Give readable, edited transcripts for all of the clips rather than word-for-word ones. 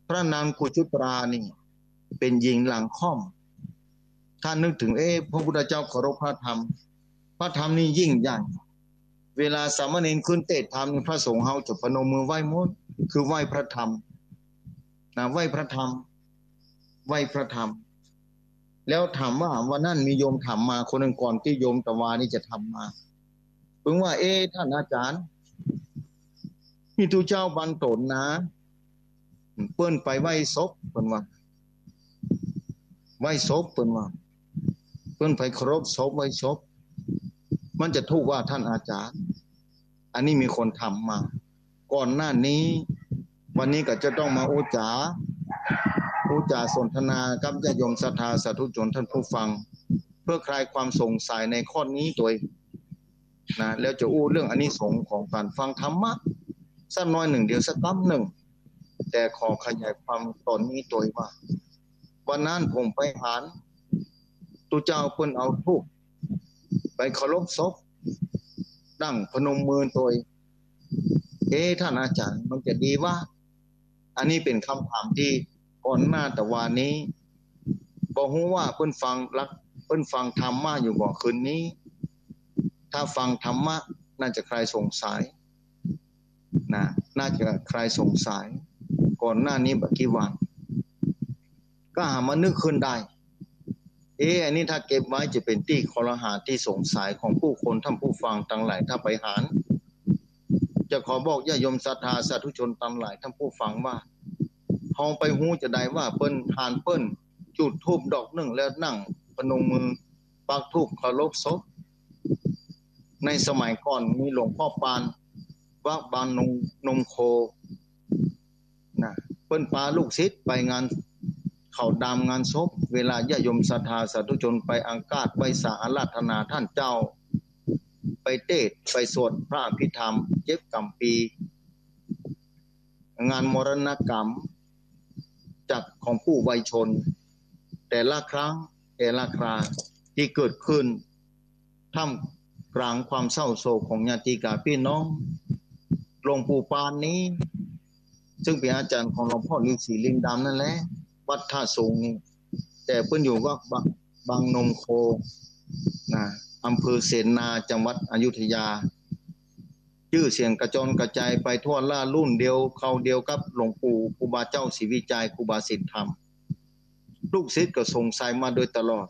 พระนางกุชุตรานี่เป็นหญิงหลังค่อมท่านนึกถึงพระพุทธเจ้าเคารพพระธรรมพระธรรมนี่ยิ่งใหญ่เวลาสามเณรขึ้นเทศน์ธรรมพระสงฆ์เฮาจะพนมมือไหว้หมดคือไหว้พระธรรมนะไหว้พระธรรมไหว้พระธรรมแล้วถามว่าวันนั้นมีโยมถามมาคนหนึ่งก่อนที่โยมตะวานี่จะทำมาเพิ่งว่าท่านอาจารย์มีทูเจ้าบันตนนะเปิ้นไปไหว้ศพเปิ้นว่าไหว้ศพเปิ้นว่าเปิ้นไปเคารพศพไหว้ศพมันจะถูกว่าท่านอาจารย์อันนี้มีคนทำมาก่อนหน้านี้วันนี้ก็จะต้องมาอุจาสนทนากับญาติโยมศรัทธาสาธุชนท่านผู้ฟังเพื่อคลายความสงสัยในข้อนี้ตัวนะแล้วจะอู้เรื่องอานิสงส์ของการฟังธรรมะสักน้อยหนึ่งเดียวสักตั้มหนึ่งแต่ขอขยายความตอนนี้ตัวว่าวันนั้นผมไปหาตุเจ้าเพิ่นเอาธูปไปเคารพศพดั้งพนมมือตัวท่านอาจารย์มันจะดีว่าอันนี้เป็นคำถามที่ก่อนหน้าแต่วันนี้บอกว่าเพิ่นฟังธรรมะอยู่บ่คืนนี้ถ้าฟังธรรมะน่าจะใครสงสัยนะน่าจะใครสงสัยก่อนหน้านี้บักกี่วันก็หามานึกขึ้นได้อันนี้ถ้าเก็บไว้จะเป็นที่คอรหาที่สงสัยของผู้คนท่านผู้ฟังทั้งหลายถ้าไปหารจะขอบอกญาติโยมศรัทธาสาธุชนทั้งหลายท่านผู้ฟังว่าเฮาไปฮู้จะได้ว่าเปิ้นหานเปิ้นจุดธูปดอกหนึ่งแล้วนั่งพนมมือปักธูปเคารพศพในสมัยก่อนมีหลวงพ่อปานวัดบางนมโคนะเปิ้นพาลูกศิษย์ไปงานเขาดามงานศพเวลาญาติโยมศรัทธาสาธุชนไปอังคาดไปสาอาราธนาท่านเจ้าไปเทศน์ไปสวดพระอภิธรรมเจ็บกำปีงานมรณกรรมจากของผู้วัยชนแต่ละครั้งแต่ละคราที่เกิดขึ้นท่ามกลางความเศร้าโศกของญาติกาพี่น้องหลวงปู่ปานนี้ซึ่งเป็นอาจารย์ของหลวงพ่อฤาษีลิงดำนั่นแหละวัดท่าสูงนี่แต่เพิ่นอยู่ว่าบางนมโคนะอำเภอเสนาจังหวัดอยุธยาชื่อเสียงกระจรกระจายไปทั่วล่ารุ่นเดียวเขาเดียวกับหลวงปู่ครูบาเจ้าศรีวิจัยครูบาสิทธิธรรมลูกศิษย์ก็สงสัยมาโดยตลอด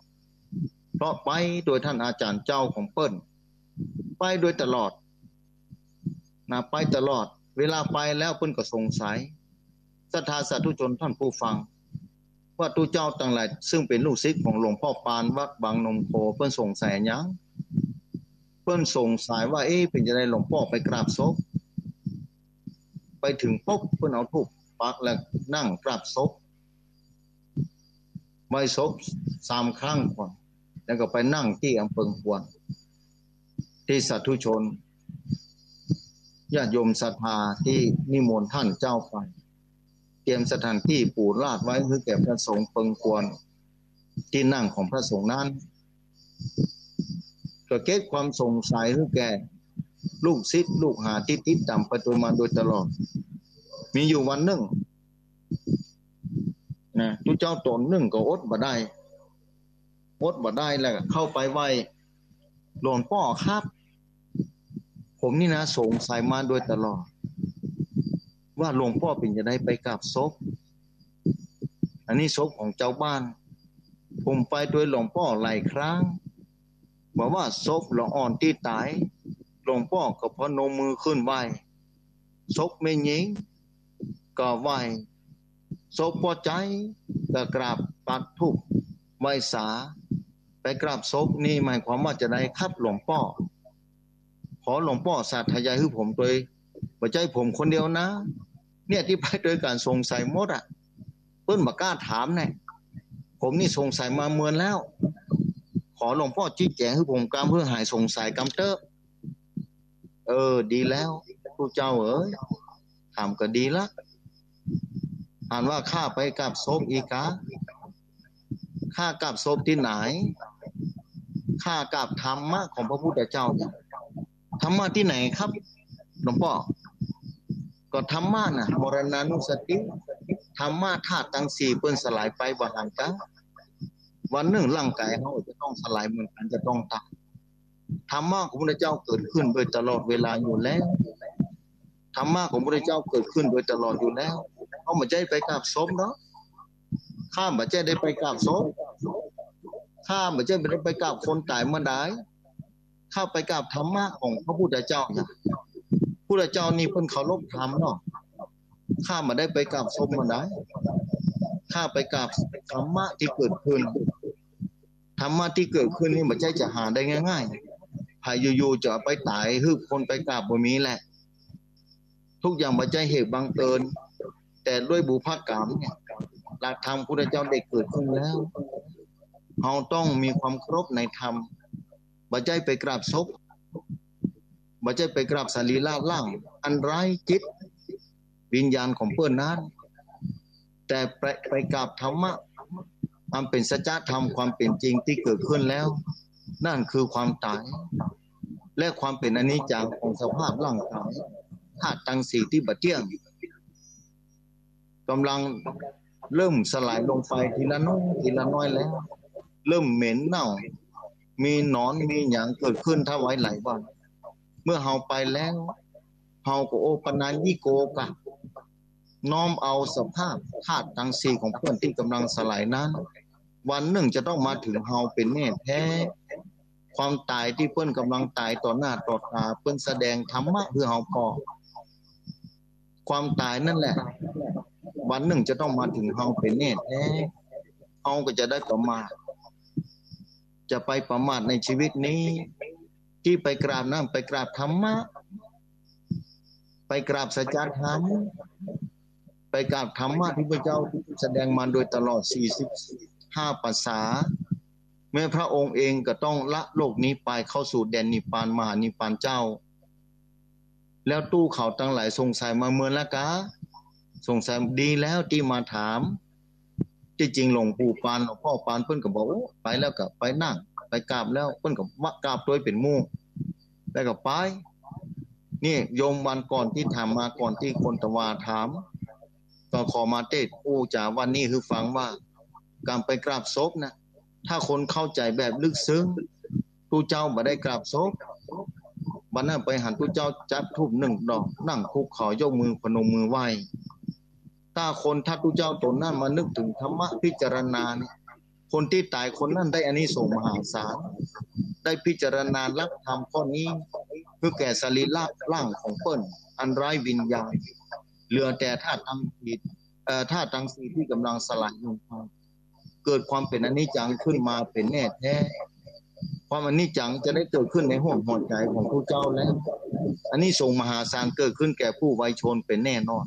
เพราะไปโดยท่านอาจารย์เจ้าของเปิ้นไปโดยตลอดนะไปตลอดเวลาไปแล้วเปิ้นก็สงสัยศรัทธาสาธุชนท่านผู้ฟังว่าตู้เจ้าต่างหลายซึ่งเป็นลูกศิษย์ของหลวงพ่อปานวัดบางนมโคเปิ้นสงสัยหยังเปิ้นสงสัยว่าเป็นจะได้หลวงพ่อไปกราบศพไปถึงปุ๊บเปิ้นเอาธูปปักแล้วนั่งกราบศพไหว้ศพ3 ครั้งก่อนแล้วก็ไปนั่งที่อำเภอควรที่สาธุชนญาติโยมศรัทธาที่นิมนต์ท่านเจ้าไปเตรียมสถานที่ปูราดไว้เพื่อแก่พระสงฆ์เพิงควรที่นั่งของพระสงฆ์นั้นก็เกิดความสงสัยเพื่อแก่ลูกศิษย์ลูกหาที่ติดตามประตูมาโดยตลอดมีอยู่วันหนึ่งนะทุกเจ้าตนหนึ่งก็อดบ่ได้แล้วเข้าไปไหว้หลวงพ่อครับผมนี่นะสงสัยมาโดยตลอดว่าหลวงพ่อเป็นจะได้ไปกราบศพอันนี้ศพของเจ้าบ้านผมไปโดยหลวงพ่อหลายครั้งบอกว่าศพหลวงอ่อนที่ตายหลวงพ่อก็พนมมือขึ้นไหว้ศพไม่หญิงก็ไหว้ศพพอใจก็กราบปักธูปไหว้สาไปกราบศพนี่หมายความว่าจะได้ครับหลวงพ่อขอหลวงพ่อสาธยายให้ผมโดยบ่ใจผมคนเดียวนะเนี่ยที่ไปโดยการสงสัยหมดเพิ่นบ่กล้าถามแน่ผมนี่สงสัยมาเมือนแล้วขอหลวงพ่อชี้แจงให้ผมกำเพื่อหายสงสัยกำเตอดีแล้วผู้เจ้าถามก็ดีละอ่านว่าข้าไปกับศพอีกะข้ากับศพที่ไหนข้ากับธรรมะของพระพุทธเจ้าธรรมะที่ไหนครับหลวงพ่อก็ธรรมะนะมรณานุสติ ธรรมะธาตุทั้งสี่เปิ้นสลายไปบ่หันกะวันหนึ่งร่างกายเขาจะต้องสลายเหมือนกันจะต้องตายธรรมะของพระเจ้าเกิดขึ้นโดยตลอดเวลาอยู่แล้วธรรมะของพระเจ้าเกิดขึ้นโดยตลอดอยู่แล้วเขาไม่ใช่ไปกราบศพเนาะข้ามไม่ใช่ได้ไปกราบศพข้ามไม่ใช่ได้ไปกราบคนตายเมื่อใดข้าไปกราบธรรมะของพระพุทธเจ้านะพระพุทธเจ้านี่เพิ่นเคารพธรรมเนาะข้ามาได้ไปกราบศพเมื่อใดข้าไปกราบธรรมะที่เกิดขึ้นธรรมะที่เกิดขึ้นนี่ไม่ใช่จะหาได้ง่ายๆภายอยู่ๆจะไปตายฮึบคนไปกราบบ่มีแหละทุกอย่างไม่ใช่เหตุบังเอิญแต่ด้วยบุพกรรมเนี่ยหลักธรรมพุทธเจ้าได้เกิดขึ้นแล้วเราต้องมีความเคารพในธรรมไม่ใช่ไปกราบศพไม่ใช่ไปกราบสรีระร่างอันไร้จิตวิญญาณของเพื่อนนั้นแต่ไปกราบธรรมะมันเป็นสัจธรรมความเป็นจริงที่เกิดขึ้นแล้วนั่นคือความตายและความเป็นอนิจจังของสภาพร่างกายธาตุทั้งสี่ที่บ่เที่ยงกำลังเริ่มสลายลงไปทีละน้อยทีละน้อยแล้วเริ่มเหม็นเน่ามีหนอนมีหยังเกิดขึ้นถ้าไว้หลายวันเมื่อเฮาไปแล้วเฮาก็โอปนัญญิโกกะน้อมเอาสภาพธาตุทั้งสี่ของเพื่อนที่กำลังสลายนั้นวันหนึ่งจะต้องมาถึงเฮาเป็นแน่แท้ความตายที่เพื่อนกำลังตายต่อหน้าต่อตาเพื่อนแสดงธรรมะเพื่อเฮาพอความตายนั่นแหละวันหนึ่งจะต้องมาถึงเฮาเป็นแน่แท้เฮาก็จะได้ประมาทจะไปประมาทในชีวิตนี้ที่ไปกราบนั่นไปกราบธรรมะไปกราบสัจธรรมไปกราบธรรมะที่พระเจ้าแสดงมาโดยตลอด45ภาษาแม้พระองค์เองก็ต้องละโลกนี้ไปเข้าสู่แดนนิพพานมหานิพพานเจ้าแล้วตู้เขาทั้งหลายสงสัยมาเมื่อละกะสงสัยดีแล้วที่มาถามที่จริงหลวงปู่ปานหลวงพ่อปานเพิ่นก็บอกไปแล้วก็ไปนั่งไปกราบแล้วเพิ่นก็ว่ากราบโดยเป็นหมู่แล้วก็ไปนี่โยมวันก่อนที่ถามมาก่อนที่คนตะวาถามก็ขอมาเทศน์จ่าวันนี้คือฟังว่าการไปกราบศพนะถ้าคนเข้าใจแบบลึกซึ้งผู้เจ้าบ่ได้กราบศพบัดนั้นไปหันผู้เจ้าจับธูป1 ดอกนั่งคุกเข่ายกมือพนมมือไหว้ถ้าคนถ้าผู้เจ้าตนนั้นมานึกถึงธรรมะพิจารณาเนี่ยคนที่ตายคนนั้นได้อานิสงส์มหาศาลได้พิจารณาหลักธรรมข้อนี้คือแก่สรีระร่างของเปิ้นอันไร้วิญญาณเหลือแต่ธาตุทั้งสี่ธาตุทั้งสี่ที่กำลังสลายลงไปเกิดความเป็นอนิจจังขึ้นมาเป็นแน่แท้ความอนิจจังจะได้เกิดขึ้นในห้วงหัวใจของผู้เจ้าแล้วอันนี้ทรงมหาศาลเกิดขึ้นแก่ผู้ไวยชนเป็นแน่นอน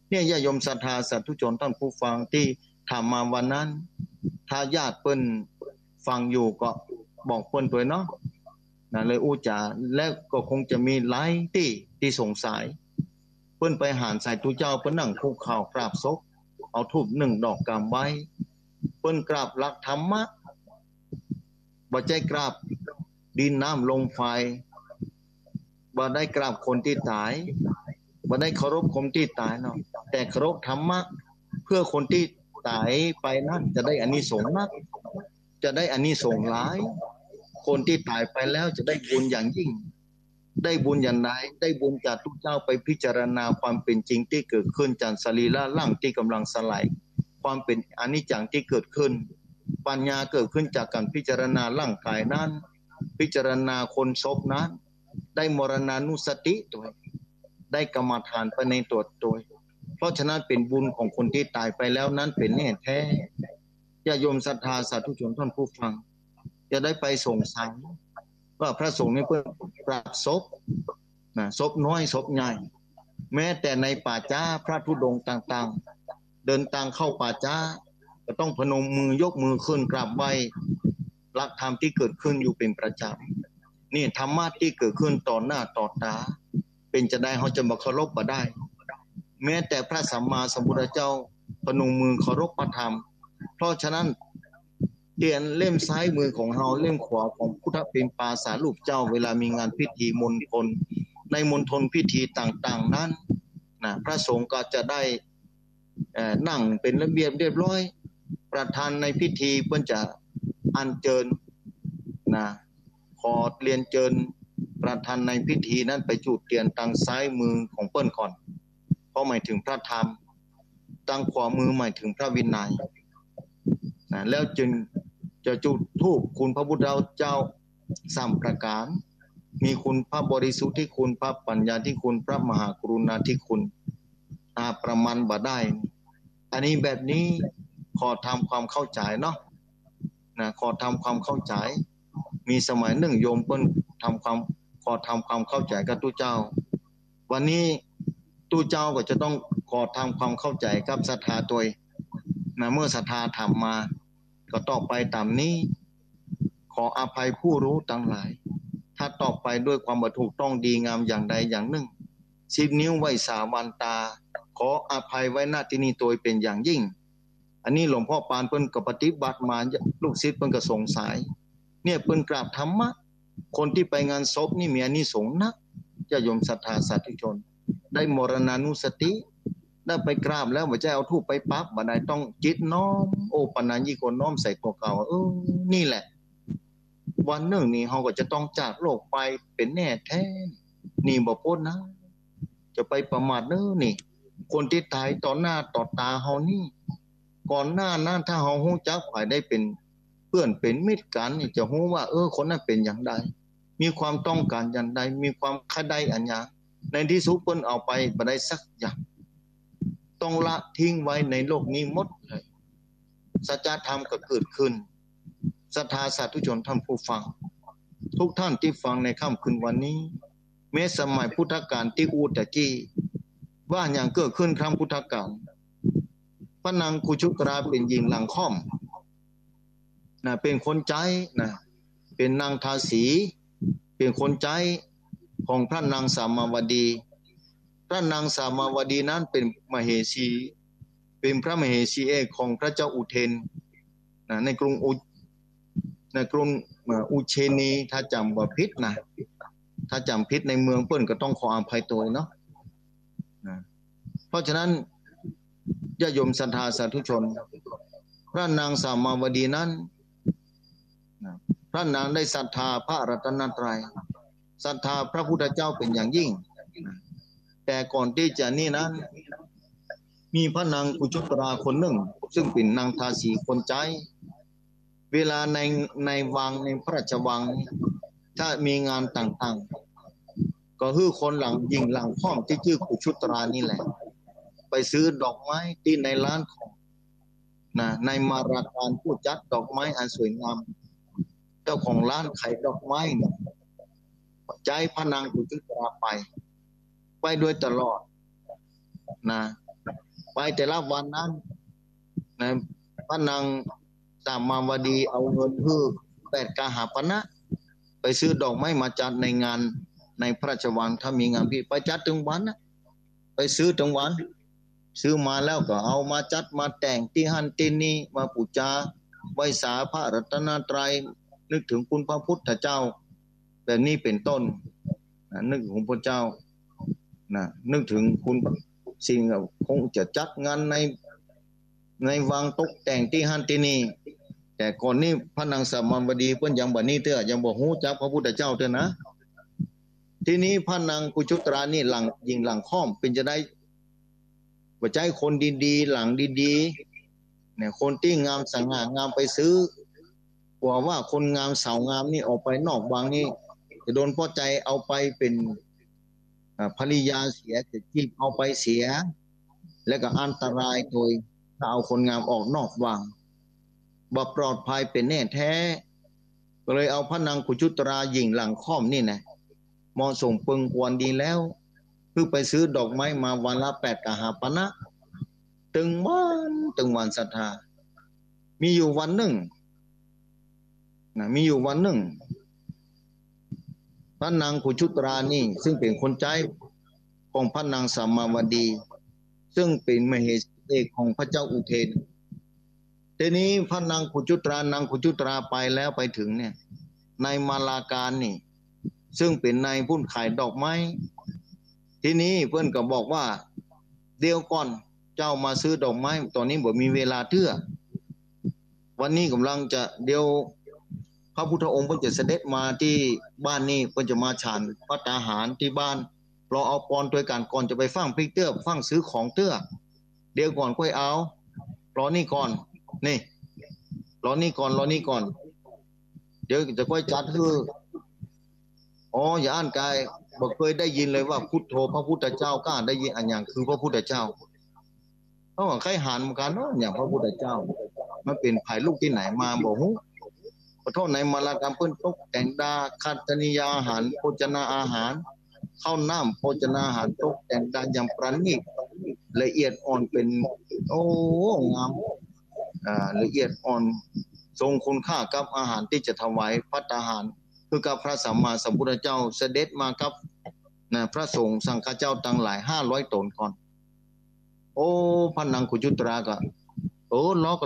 เนี่ยญาติโยมศรัทธาสาธุชนท่านผู้ฟังที่ถามมาวันนั้นถ้าญาติเปิ้นฟังอยู่ก็บอกเปิ้นด้วยเนาะนะเลยจ่าและก็คงจะมีหลายที่สงสัยเปิ้นไปหานใส่ทุเจ้าเปิ้นนั่งคุกเข่ากราบศพเอาธูป1 ดอกกำไว้เปิ้นกราบหลักธรรมะบ่ใจกราบดินน้ำลมไฟบ่ได้กราบคนที่ตายบ่ได้เคารพคนที่ตายเนาะแต่เคารพธรรมะเพื่อคนที่ตายไปนั่นจะได้อานิสงส์นักจะได้อานิสงส์หลายคนที่ตายไปแล้วจะได้บุญอย่างยิ่งได้บุญอย่างไรได้บุญจากทุกเจ้าไปพิจารณาความเป็นจริงที่เกิดขึ้นจากสรีระร่างที่กำลังสลายความเป็นอนิจจังที่เกิดขึ้นปัญญาเกิดขึ้นจากการพิจารณาร่างกายนั้นพิจารณาคนศพนั้นได้มรณานุสติตัวได้กรรมฐานไปในตัวเพราะฉะนั้นเป็นบุญของคนที่ตายไปแล้วนั้นเป็นแน่แท้ญาติโยมศรัทธาสาธุชนท่านผู้ฟังจะได้ไปสงสัยว่าพระสงฆ์นี่เพื่อปราบศพนะศพน้อยศพใหญ่แม้แต่ในป่าช้าพระธุดงค์ต่างๆเดินทางเข้าป่าช้าก็ต้องพนมมือยกมือขึ้นกราบไหว้หลักธรรมที่เกิดขึ้นอยู่เป็นประจำนี่ธรรมะที่เกิดขึ้นต่อหน้าต่อตาเป็นจะได้เขาจะมาเคารพบ่ได้แม้แต่พระสัมมาสัมพุทธเจ้าพนมมือเคารพพระธรรมเพราะฉะนั้นเตียนเล่มซ้ายมือของเฮาเล่มขวาของพุทธเป็นปาสารูปเจ้าเวลามีงานพิธีมณฑลในมณฑลพิธีต่างๆนั้นนะพระสงฆ์ก็จะได้ นั่งเป็นระเบียบเรียบร้อยประธานในพิธีเพื่อจะอัญเชิญนะขอเรียนเชิญประธานในพิธีนั้นไปจุดเทียนทางซ้ายมือของเปิ้นก่อนเพราะหมายถึงพระธรรมตั้งขวามือหมายถึงพระวินัยนะแล้วจึงจะจุดธูปคุณพระพุทธเจ้า3ประการมีคุณพระบริสุทธิคุณพระปัญญาธิคุณพระมหากรุณาธิคุณประมาณบ่ได้อันนี้แบบนี้ขอทำความเข้าใจเนาะนะขอทำความเข้าใจมีสมัยหนึ่งโยมเปิ้นขอทำความเข้าใจกับตู้เจ้าวันนี้ตู้เจ้าก็จะต้องขอทำความเข้าใจกับศรัทธาตัวนะเมื่อศรัทธาทำมาก็ต่อไปตามนี้ขออภัยผู้รู้ทั้งหลายถ้าต่อไปด้วยความบรรทุกต้องดีงามอย่างใดอย่างหนึ่ง10 นิ้วไว้สาวันตาขออภัยไว้หน้าที่นี้ตัวเป็นอย่างยิ่งอันนี้หลวงพ่อปานเปิ้นก็ปฏิบัติมาลูกศิษย์เปิ้นก็สงสัยเนี่ยเปิ้นกราบธรรมะคนที่ไปงานศพนี่มีอานิสงส์นักจะโยมศรัทธาสาธุชนได้มรณานุสติได้ไปกราบแล้วบ่ใช่เอาธูปไปปั๊บบ่ได้ต้องจิตน้อมโอปนัญญิโกน้อมใส่ตัวเก่านี่แหละวันหนึ่งนี่เฮาก็จะต้องจากโลกไปเป็นแน่แท้นี่บ่พ้นนะจะไปประมาทเด้อนี่คนที่ตายต่อหน้าต่อตาเฮานี่ก่อนหน้านั้นถ้าเฮาฮู้จักฝ่ายได้เป็นเพื่อนเป็นมิตรกันนี่จะฮู้ว่าคนนั้นเป็นอย่างใดมีความต้องการอย่างใดมีความคดใดอันหยังในที่สุดเพิ่นเอาไปบ่ได้สักอย่างต้องละทิ้งไว้ในโลกนี้หมดเลยสัจธรรมก็เกิดขึ้นศรัทธาสาธุชนท่านผู้ฟังทุกท่านที่ฟังในค่ำคืนวันนี้แม้สมัยพุทธกาลที่อูตะกี้ว่าอย่างเกิดขึ้นครั้งพุทธกาลพระนางกุชุตราเป็นหญิงหลังค่อมนะเป็นคนใจนะเป็นนางทาสีเป็นคนใจของพระนางสามาวดีพระนางสามาวดีนั้นเป็นมเหสีเป็นพระมเหสีเอกของพระเจ้าอุเทนนะในกรุงอุเชนีถ้าจำว่าผิดนะถ้าจำผิดในเมืองเปิ้นก็ต้องขออภัยตัวเนาะนะเพราะฉะนั้นญาติโยมศรัทธาสาธุชนพระนางสามาวดีนั้นพระนางได้ศรัทธาพระรัตนตรัยศรัทธาพระพุทธเจ้าเป็นอย่างยิ่งแต่ก่อนที่จะนี่นั้นมีพระนางกุชุตราคนหนึ่งซึ่งเป็นนางทาสีคนใจเวลาในวังในพระราชวังถ้ามีงานต่างๆก็คือคนหลังยิงหลังค่อมที่ชื่อกุชุตรานี่แหละไปซื้อดอกไม้ที่ในร้านของในมาราการผู้จัดดอกไม้อันสวยงามเจ้าของร้านขายดอกไม้เนี่ยใจพระนางกุชุตราไปโดยตลอดนะไปแต่ละวันนั้นนะพระนางสามาวดีเอาเงินเพื่อ8 กหาปณะไปซื้อดอกไม้มาจัดในงานในพระราชวังถ้ามีงานพี่ไปจัดถึงวันนะไปซื้อถึงวันซื้อมาแล้วก็เอามาจัดมาแต่งที่หันที่นี่มาปูจาไหว้สาพระรัตนตรัยนึกถึงคุณพระพุทธเจ้าแบบนี้เป็นต้นนึกถึงพระเจ้านึกถึงคุณสิ่งคงจะจัดงานในวังตกแต่งที่หันที่นี่แต่ก่อนนี้พระนางสามาวดีเพิ่นยังบ่นี้เตื้อยังบ่ฮู้จักพระพุทธเจ้าเตื้อนะทีนี้พระนางกุชุตรานี่หลังยิงหลังค่อมเป็นจะได้บ่ใจคนดีๆหลังดีๆเนี่ยคนที่งามสง่างามไปซื้อกว่าว่าคนงามสาวงามนี่ออกไปนอกวังนี่จะโดนพ่อใจเอาไปเป็นภริยาเสียจะจีบเอาไปเสียแล้วก็อันตรายโดยถ้าเอาคนงามออกนอกวังบ่ปลอดภัยเป็นแน่แท้ก็เลยเอาพระนางกุชุตราหญิงหลังค่อมนี่นะเหมาะสมปึงควรดีแล้วเพื่อไปซื้อดอกไม้มาวันละ8 กหาปณะตึงวันศรัทธามีอยู่วันหนึ่งพระนางกุชุตรานี่ซึ่งเป็นคนใจของพระนางสามาวดีซึ่งเป็นมเหสีเอกของพระเจ้าอุเทนทีนี้พระนางกุชุตราไปแล้วไปถึงเนี่ยในมาลาการนี่ซึ่งเป็นนายผู้ขายดอกไม้ทีนี้เพื่อนก็บอกว่าเดี๋ยวก่อน เจ้ามาซื้อดอกไม้ตอนนี้บ่มีเวลาเตื้อวันนี้กำลังจะเดี๋ยวพระพุทธองค์เพิ่งจะเสด็จมาที่บ้านนี้เพิ่งจะมาฉันภัตตาหารที่บ้านรอเอาปอนตัวกันก่อนจะไปฟังพริกเตื้อฟังซื้อของเตื้อเดี๋ยวก่อนค่อยเอารอนี่ก่อนนี่รอนี่ก่อนเดี๋ยวจะค่อยจัดคืออ๋ออย่าอ่านกายบอกเคยได้ยินเลยว่าพุทโธพระพุทธเจ้ากล้าได้ยินอันอย่างคือพระพุทธเจ้าเพราะว่าใครหานเหมือนกันเนาะอย่างพระพุทธเจ้ามันเป็นภายลูกที่ไหนมาบอกฮู้ขอโทษในมาลากรรมเพิ่นตกแต่งดาคัตนิยาอาหารโภชนาอาหารข้าวน้ำโภชนาอาหารตกแต่งดาอย่างประณีตละเอียดอ่อนเป็นโอ้งามละเอียดอ่อนทรงคุณค่ากับอาหารที่จะถวายภัตตาหารคือกับพระสัมมาสัมพุทธเจ้าเสด็จมาครับพระสงฆ์สังฆเจ้าตั้งหลาย500 ตนก่อนโอ้พระนางกุจุตราก็โอ้ล้อก็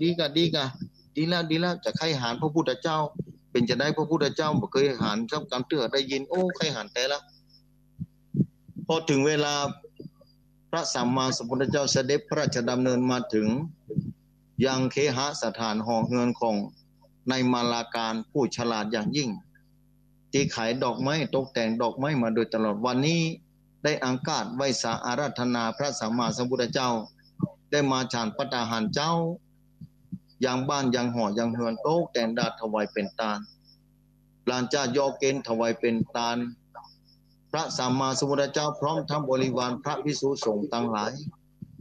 ดีแล้วจะใครหารพระพุทธเจ้าเป็นจะได้พระพุทธเจ้าบ่เคยหารกับการเตื้อได้ยินโอ้ใครหารแต่ละพอถึงเวลาพระสัมมาสัมพุทธเจ้าเสด็จพระราชดำเนินมาถึงยังเคหสถานหอเฮือนของในมาลาการผู้ฉลาดอย่างยิ่งที่ขายดอกไม้ตกแต่งดอกไม้มาโดยตลอดวันนี้ได้อังคาดไว้สาอาราธนาพระสัมมาสัมพุทธเจ้าได้มาฉันภัตตาหารเจ้าอย่างบ้านอย่างหออย่างเฮือนโต๊ะแต่งดาถวายเป็นตาลลานจ่ายอเกณฑ์ถวายเป็นตาลพระสัมมาสัมพุทธเจ้าพร้อมทั้งบริวารพระภิกษุสงฆ์ทั้งหลาย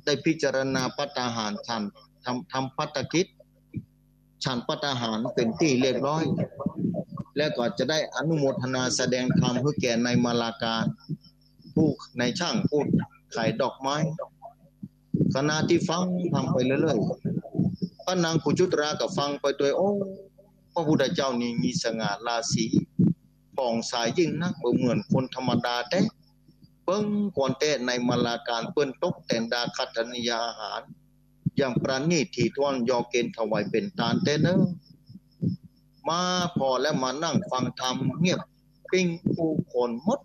ได้พิจารณาภัตตาหารฉันทำภัตตกิจฉันภัตตาหารเป็นที่เรียบร้อยแล้วก็จะได้อนุโมทนาแสดงธรรมให้แก่ในมาลาการผู้ในช่างผู้ขายดอกไม้ขณะที่ฟังทำไปเรื่อยๆพระนางกุจุตราก็ฟังไปตัวโอ้พระพุทธเจ้านี่มีสง่าราศีผ่องใสยิ่งนักเหมือนคนธรรมดาแต่เปิ้งก่อนแต่ในมาลาการเปิ้นตกแต่งดาคัตนิยาอาหารอย่างประณีตถี่ถ้วนยอเกณฑ์ถวายเป็นตาลแต่เนอะมาพอแล้วมานั่งฟังธรรมเงียบปิ้งผู้คนหมด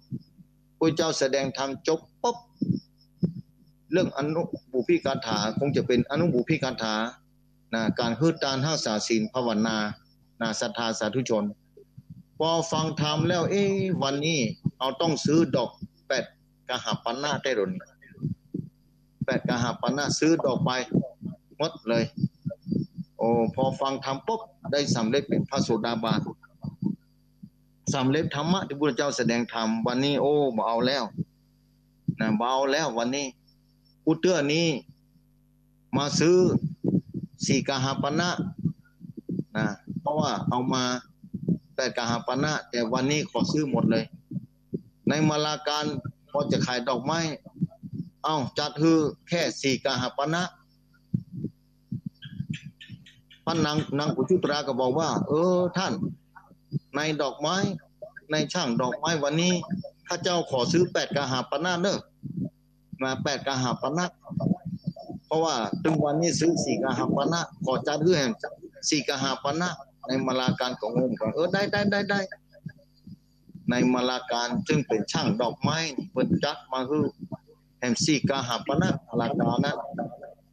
พระเจ้าแสดงธรรมจบปุ๊บเรื่องอนุบุพิกาถาคงจะเป็นอนุบุพิกาถาการฮืดตานห้าสาศีลภาวนาศรัทธาสาธุชนพอฟังธรรมแล้ววันนี้เอาต้องซื้อดอก8 กหปณะได้หรือ8 กหปณะซื้อดอกไปหมดเลยโอ้พอฟังธรรมปุ๊บได้สำเร็จเป็นพระโสดาบันสำเร็จธรรมะที่พระพุทธเจ้าแสดงธรรมวันนี้โอ้บ่เอาแล้วเบาแล้ววันนี้ผู้เตื้อนี้มาซื้อ4 กหปณะเพราะว่าเอามา8 กหปณะแต่วันนี้ขอซื้อหมดเลยในมาลาการพอจะขายดอกไม้จัดคือแค่4 กหปณะพระนางกุจุตราก็บอกว่าท่านในดอกไม้ในช่างดอกไม้วันนี้ข้าเจ้าขอซื้อ8 กหปณะเนอะ8 กหปณะเพราะว่าถึงวันนี้ซื้อ4 กหปณะขอจัดคือแห่ง4 กหปณะในมาลาการขององค์ได้ในมาลาการซึ่งเป็นช่างดอกไม้เพิ่นจัดมาคือแห่ง4 กหปณะมาลาการนะ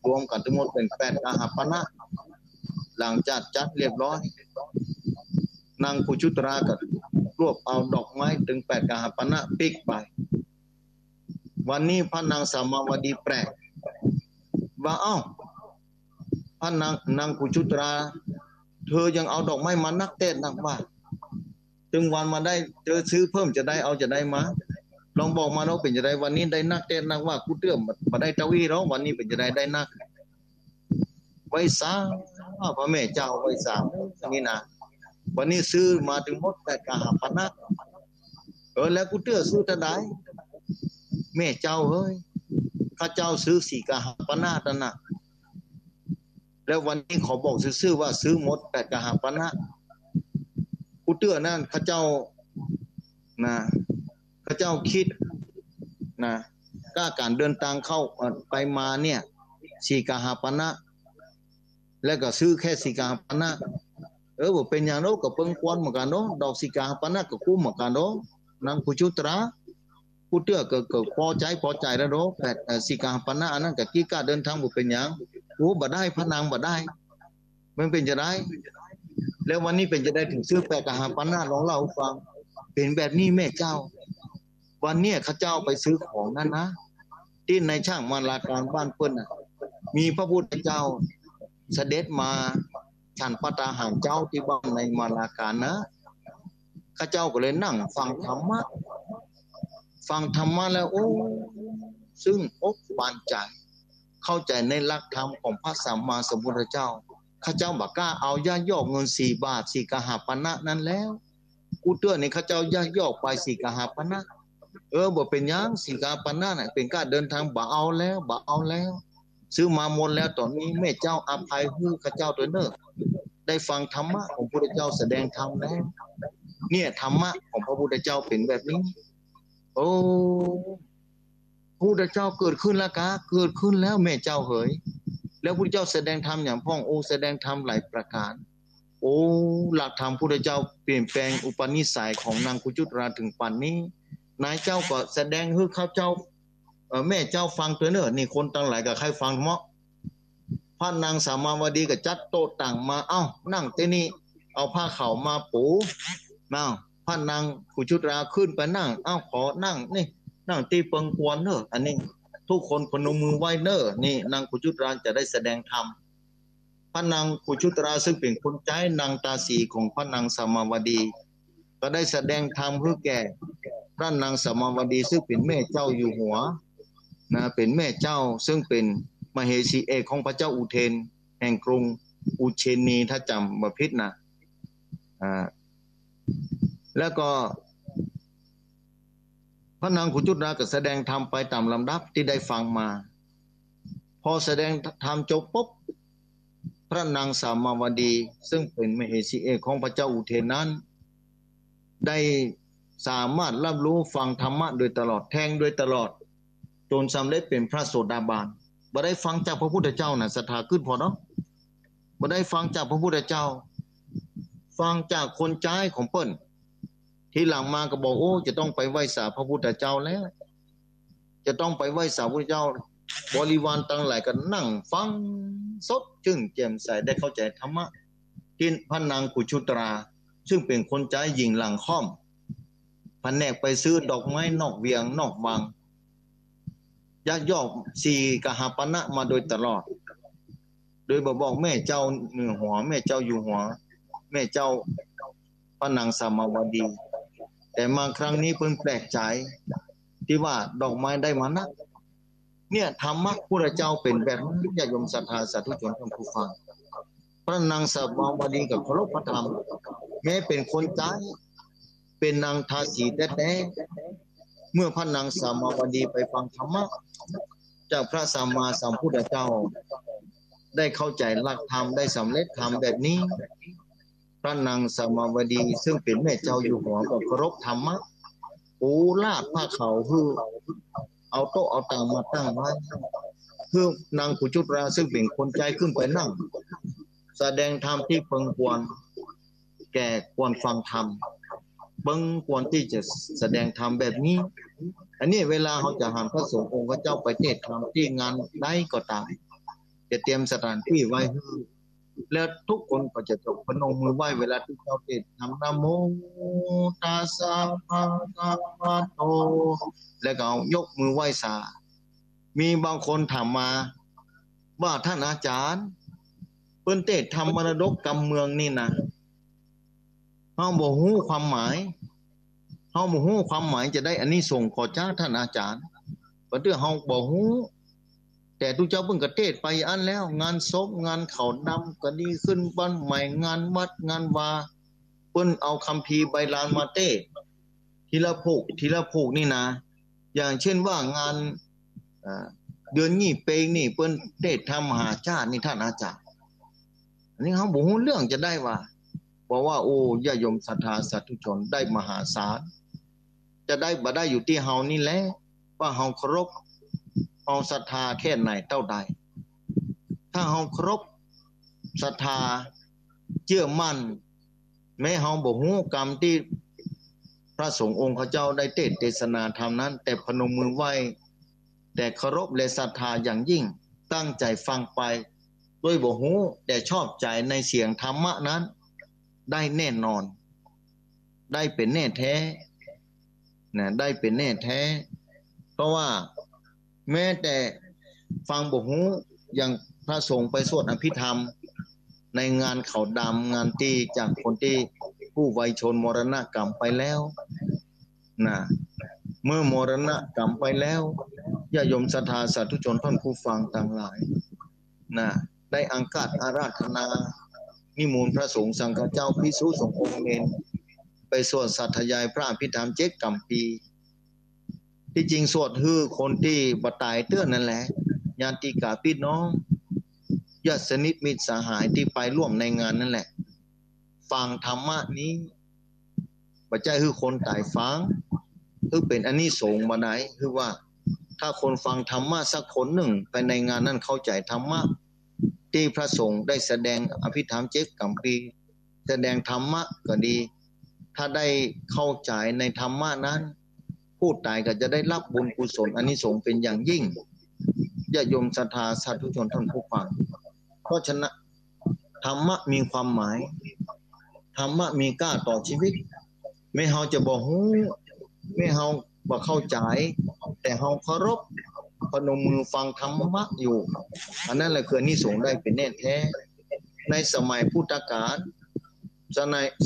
รวมกันทั้งหมดเป็น8 กหปณะหลังจากจัดเรียบร้อยนางกุจุตราก็รวบเอาดอกไม้ถึง8 กหปณะปิกไปวันนี้พระนางสามาวดีแปลกว่าพระนางกุจุตราเธอยังเอาดอกไม้มานักเต้นนักว่าถึงวันมาได้เธอซื้อเพิ่มจะได้มาลองบอกมาเราเป็นจะได้วันนี้ได้นักเต้นนักว่ากูเตื้อมาได้เจ้าอี้เราวันนี้เป็นจะได้นักไว้สาพระแม่เจ้าไว้สานี่นะวันนี้ซื้อมาถึงหมด8 กหปณะแล้วกูเตื้อซื้อจะได้แม่เจ้าเฮ้ยข้าเจ้าซื้อ4 กหปณะนั่นน่ะแล้ววันนี้ขอบอกซื่อๆว่าซื้อหมด8 กหปณะกูเตื้อนั่นข้าเจ้าข้าเจ้าคิดก้าการเดินทางเข้าไปมาเนี่ย4 กหปณะแล้วก็ซื้อแค่4 กหปณะบอกเป็นอย่างโน้ก็เพิ่งควนเหมือนกันเนาะดอก4 กหปณะก็คุ้มเหมือนกันเนาะนางกุจุตรา กูเตื้อเกิดพอใจแล้วโรแปดสิกาปนะอันนั้นกับกี้กาเดินทางบุเป็นอย่างโอ้บ่ได้พระนางบ่ได้มันเป็นจะได้แล้ววันนี้เป็นจะได้ถึงซื้อแปดกหาปนะลองเล่าฟังเป็นแบบนี้แม่เจ้าวันนี้ข้าเจ้าไปซื้อของนั่นนะที่ในช่างมาลาการบ้านเปิ้นมีพระพุทธเจ้าเสด็จมาฉันพระตาหารเจ้าที่บ้านในมาลาการนะข้าเจ้าก็เลยนั่งฟังธรรมะแล้วโอ้ซึ่งอกบานใจเข้าใจในหลักธรรมของพระสัมมาสัมพุทธเจ้าข้าเจ้าบอกกล้าเอาย่าย่อเงิน4 บาท4 กหาปณะนั้นแล้วกูเตือนในข้าเจ้าย่าย่อไป4 กหาปณะบ่เป็นยัง4 กหาปณะน่ะเป็นการเดินทางบ่เอาแล้วซื้อมาหมดแล้วตอนนี้แม่เจ้าอภัยให้ข้าเจ้าตัวเนอได้ฟังธรรมะของพระพุทธเจ้าแสดงธรรมแล้วเนี่ยธรรมะของพระพุทธเจ้าเป็นแบบนี้โอ้พระพุทธเจ้าเกิดขึ้นแล้วเกิดขึ้นแล้วแม่เจ้าเหยแล้วพระพุทธเจ้าแสดงธรรมอย่างพ่องโอแสดงธรรมหลายประการโอ้หลักธรรมพระพุทธเจ้าเปลี่ยนแปลงอุปนิสัยของนางกุจุตราถึงป่านนี้นายเจ้าก็แสดงให้ข้าเจ้าแม่เจ้าฟังตัวเนอนี่คนตั้งหลายกับใครฟังเมาะพระนางสามาวดีกับจัดโต๊ะต่างมาเอ้านั่งที่นี่เอาผ้าขาวมาปูมาพระนางกุจุตราขึ้นไปนั่งเอ้าขอนั่งนี่นั่งตีเปิงกวนเนออันนี้ทุกคนพนมมือไหว้เนอนี่นางกุจุตราจะได้แสดงธรรมพระนางกุจุตราซึ่งเป็นคนใจนางตาสีของพระนางสามาวดีก็ได้แสดงธรรมเพื่อแก่พระนางสามาวดีซึ่งเป็นแม่เจ้าอยู่หัวนะเป็นแม่เจ้าซึ่งเป็นมเหสีเอกของพระเจ้าอุเทนแห่งกรุงอุเชนีถ้าจำบ่ผิดนะแล้วก็พระนางกุจุตราก็แสดงธรรมไปตามลำดับที่ได้ฟังมาพอแสดงธรรมจบปุ๊บพระนางสามาวดีซึ่งเป็นมเหสีเอกของพระเจ้าอุเทนนั้นได้สามารถรับรู้ฟังธรรมะโดยตลอดแทงโดยตลอดจนสำเร็จเป็นพระโสดาบันบ่ได้ฟังจากพระพุทธเจ้าน่ะศรัทธาขึ้นพอเนาะบ่ได้ฟังจากพระพุทธเจ้าฟังจากคนใจของเปิ้นทีหลังมาก็บอกโอ้จะต้องไปไหว้สาพระพุทธเจ้าแล้วจะต้องไปไหว้สาพระพุทธเจ้าบริวารตั้งหลายก็นั่งฟังสดจึงแจ่มใสได้เข้าใจธรรมะที่พระนางกุจุตราซึ่งเป็นคนใจหญิงหลังค่อมแผนกไปซื้อดอกไม้นอกเวียงนอกวังยักยอก4 กหาปณะมาโดยตลอดโดยบอกแม่เจ้าเหนือหัวแม่เจ้าอยู่หัวแม่เจ้าพระนางสามาวดีแต่มาครั้งนี้เพิ่งแปลกใจที่ว่าดอกไม้ได้มานะเนี่ยธรรมะพระเจ้าเป็นแบบนี้ญาติโยมศรัทธาสาธุชนท่านผู้ฟังพระนางสามาวดีกับเคารพพระธรรมแม้เป็นคนใจเป็นนางทาสีแท้ๆเมื่อพระนางสามาวดีไปฟังธรรมะจากพระสัมมาสัมพุทธเจ้าได้เข้าใจหลักธรรมได้สำเร็จธรรมแบบนี้พระนางสามาวดีซึ่งเป็นแม่เจ้าอยู่หัวก็เคารพธรรมะปูลาดผ้าเขาคือเอาโต๊ะเอาตังมาตั้งไว้คือนางกุจุตราซึ่งเป็นคนใจขึ้นไปนั่งแสดงธรรมที่เพิ่งควรแก่ควรฟังธรรมเบิ่งควรที่จะแสดงธรรมแบบนี้อันนี้เวลาเขาจะหาพระสงฆ์องค์พระเจ้าไปเทศน์ธรรมที่งานใดก็ตามจะเตรียมสถานที่ไว้แล้วทุกคนก็จะจบพนมมือไหว้เวลาที่เจ้าเทศน์ทำนะโมตัสสะภะคะวะโตแล้วก็ยกมือไหว้สามีบางคนถามมาว่าท่านอาจารย์เพิ่นเทศน์ธรรมมรดกกำเมืองนี่นะเฮาบ่ฮู้ความหมายจะได้อันนี้ส่งขอจ้าท่านอาจารย์บ่ตื้อเฮาบ่ฮู้แต่ทุกเจ้าเพิ่งกระเทศไปอันแล้วงานศพงานเขาดำก็ดีขึ้นบ้านใหม่งานวัดงานวาเพิ่นเอาคัมภีร์ใบลานมาเทศทีละผูกนี่นะอย่างเช่นว่างานเดือนยี่เปงนี่เพิ่นเทศธรรมมหาชาตินี่ท่านอาจารย์อันนี้เฮาบ่ฮู้เรื่องจะได้ว่าบอกว่าโอ้ญาติโยมศรัทธาสาธุชนได้มหาศาลจะได้บ่ได้อยู่ที่เฮานี่แหละว่าเฮาเคารพเฮาศรัทธาแค่ไหนเท่าใดถ้าเฮาเคารพศรัทธาเชื่อมั่นแม้เฮาบ่ฮู้กรรมที่ พระสงฆ์องค์เจ้าได้เทศนาธรรมนั้น แต่พนมมือไหว้แต่เคารพและศรัทธาอย่างยิ่งตั้งใจฟังไปด้วยบ่ฮู้แต่ชอบใจในเสียงธรรมะนั้นได้แน่นอนได้เป็นแน่แท้นะได้เป็นแน่แท้เพราะว่าแม้แต่ฟังบ่ฮู้อย่างพระสงฆ์ไปสวดอภิธรรมในงานเขาดำงานที่จากคนที่ผู้วัยชนมรณกรรมไปแล้วนะเมื่อมรณกรรมไปแล้วญาโยมศรัทธาสาธุชนท่านผู้ฟังต่างหลายนะได้อังคาจอาราธนานิมนต์พระสงฆ์สังฆเจ้าภิกษุสงฆ์องค์เนรไปสวดสัตยายพระอภิธรรม7 กำปีที่จริงสวดฮือคนที่บ่ตายเตื้อนั่นแหละญาติกาพี่น้องญาติสนิทมิตรสหายที่ไปร่วมในงานนั่นแหละฟังธรรมะนี้บ่ใช่คือคนตายฟังคือเป็นอานิสงส์บ่ได้คือว่าถ้าคนฟังธรรมะสักคนหนึ่งไปในงานนั้นเข้าใจธรรมะที่พระสงฆ์ได้แสดงอภิธรรม7 กำปีแสดงธรรมะก็ดีถ้าได้เข้าใจในธรรมะนั้นผู้ตายก็จะได้รับบุญกุศลอานิสงส์เป็นอย่างยิ่งญาติโยมศรัทธาสาธุชนท่านผู้ฟังเพราะฉะนั้นธรรมะมีความหมายธรรมะมีค่าต่อชีวิตไม่เฮาจะบ่ฮู้ไม่เฮาบ่เข้าใจแต่เฮาเคารพพนมมือฟังธรรมะอยู่อันนั้นแหละคืออานิสงส์ได้เป็นแน่แท้ในสมัยพุทธกาล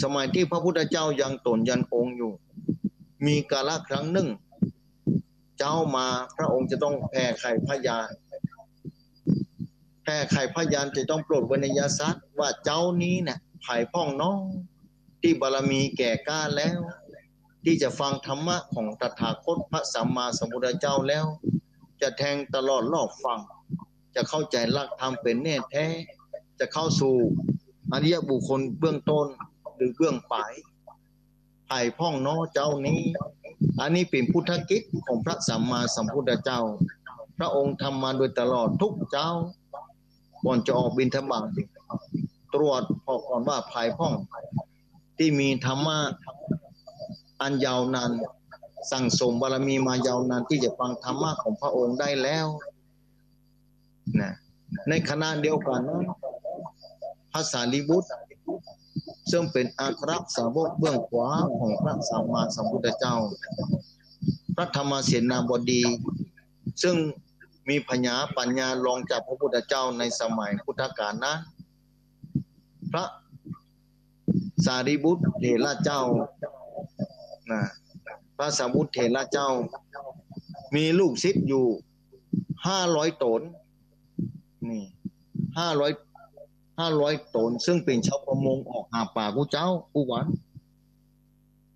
สมัยที่พระพุทธเจ้ายังตนยันองค์อยู่มีกาลครั้งหนึ่งเจ้ามาพระองค์จะต้องแผ่ไข่พยานแผ่ไข่พยานจะต้องโปรดวรรณยสัตว์ว่าเจ้านี้เนี่ยไผ่พ่องน้องที่บารมีแก่กล้าแล้วที่จะฟังธรรมะของตถาคตพระสัมมาสัมพุทธเจ้าแล้วจะแทงตลอดรอบฟังจะเข้าใจหลักธรรมเป็นแน่แท้จะเข้าสู่อริยบุคคลเบื้องต้นหรือเบื้องปลายไผ่พ่องน้อเจ้านี้อันนี้เป็นพุทธกิจของพระสัมมาสัมพุทธเจ้าพระองค์ทำมาโดยตลอดทุกเจ้าก่อนจะออกบิณฑบาตตรวจพอก่อนว่าไผ่พ่องที่มีธรรมะอันยาวนานสั่งสมบารมีมายาวนานที่จะฟังธรรมะของพระองค์ได้แล้วนะในขณะเดียวกันนั้นพระสารีบุตรซึ่งเป็นอัครสาวกเบื้องขวาของพระสัมมาสัมพุทธเจ้าพระธรรมเสนาบดีซึ่งมีปัญญารองจากพระพุทธเจ้าในสมัยพุทธกาลนั้นพระสารีบุตรเถระเจ้านะพระสารีบุตรเถระเจ้ามีลูกศิษย์อยู่500 ตนนี่500 ตนซึ่งเป็นชาวประมงออกหาป่าผู้เจ้าผู้หวาน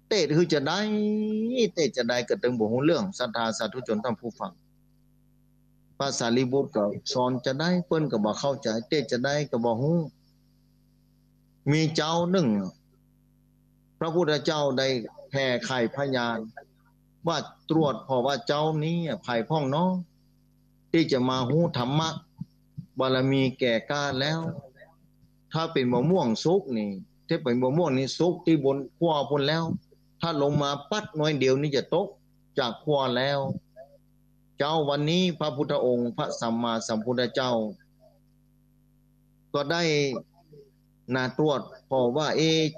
เตะคือจะได้กระตึงบ่ฮู้เรื่องศรัทธาสาธุชนท่านผู้ฟังพระสารีบุตรก็สอนจะได้เพิ่นก็บ่เข้าใจเตะจะได้ก็บ่ฮู้มีเจ้าหนึ่งพระพุทธเจ้าได้แผ่ไข่พยานว่าตรวจพอว่าเจ้านี้ไผ่พ่องน้องที่จะมาฮู้ธรรมะบารมีแก่กล้าแล้วถ้าเป็นมะม่วงสุกนี่ถ้าเป็นมะม่วงนี่สุกที่บนขั้วพ้นแล้วถ้าลงมาปัดน้อยเดียวนี่จะตกจากขั้วแล้วเจ้าวันนี้พระพุทธองค์พระสัมมาสัมพุทธเจ้าก็ได้ตรวจพอว่า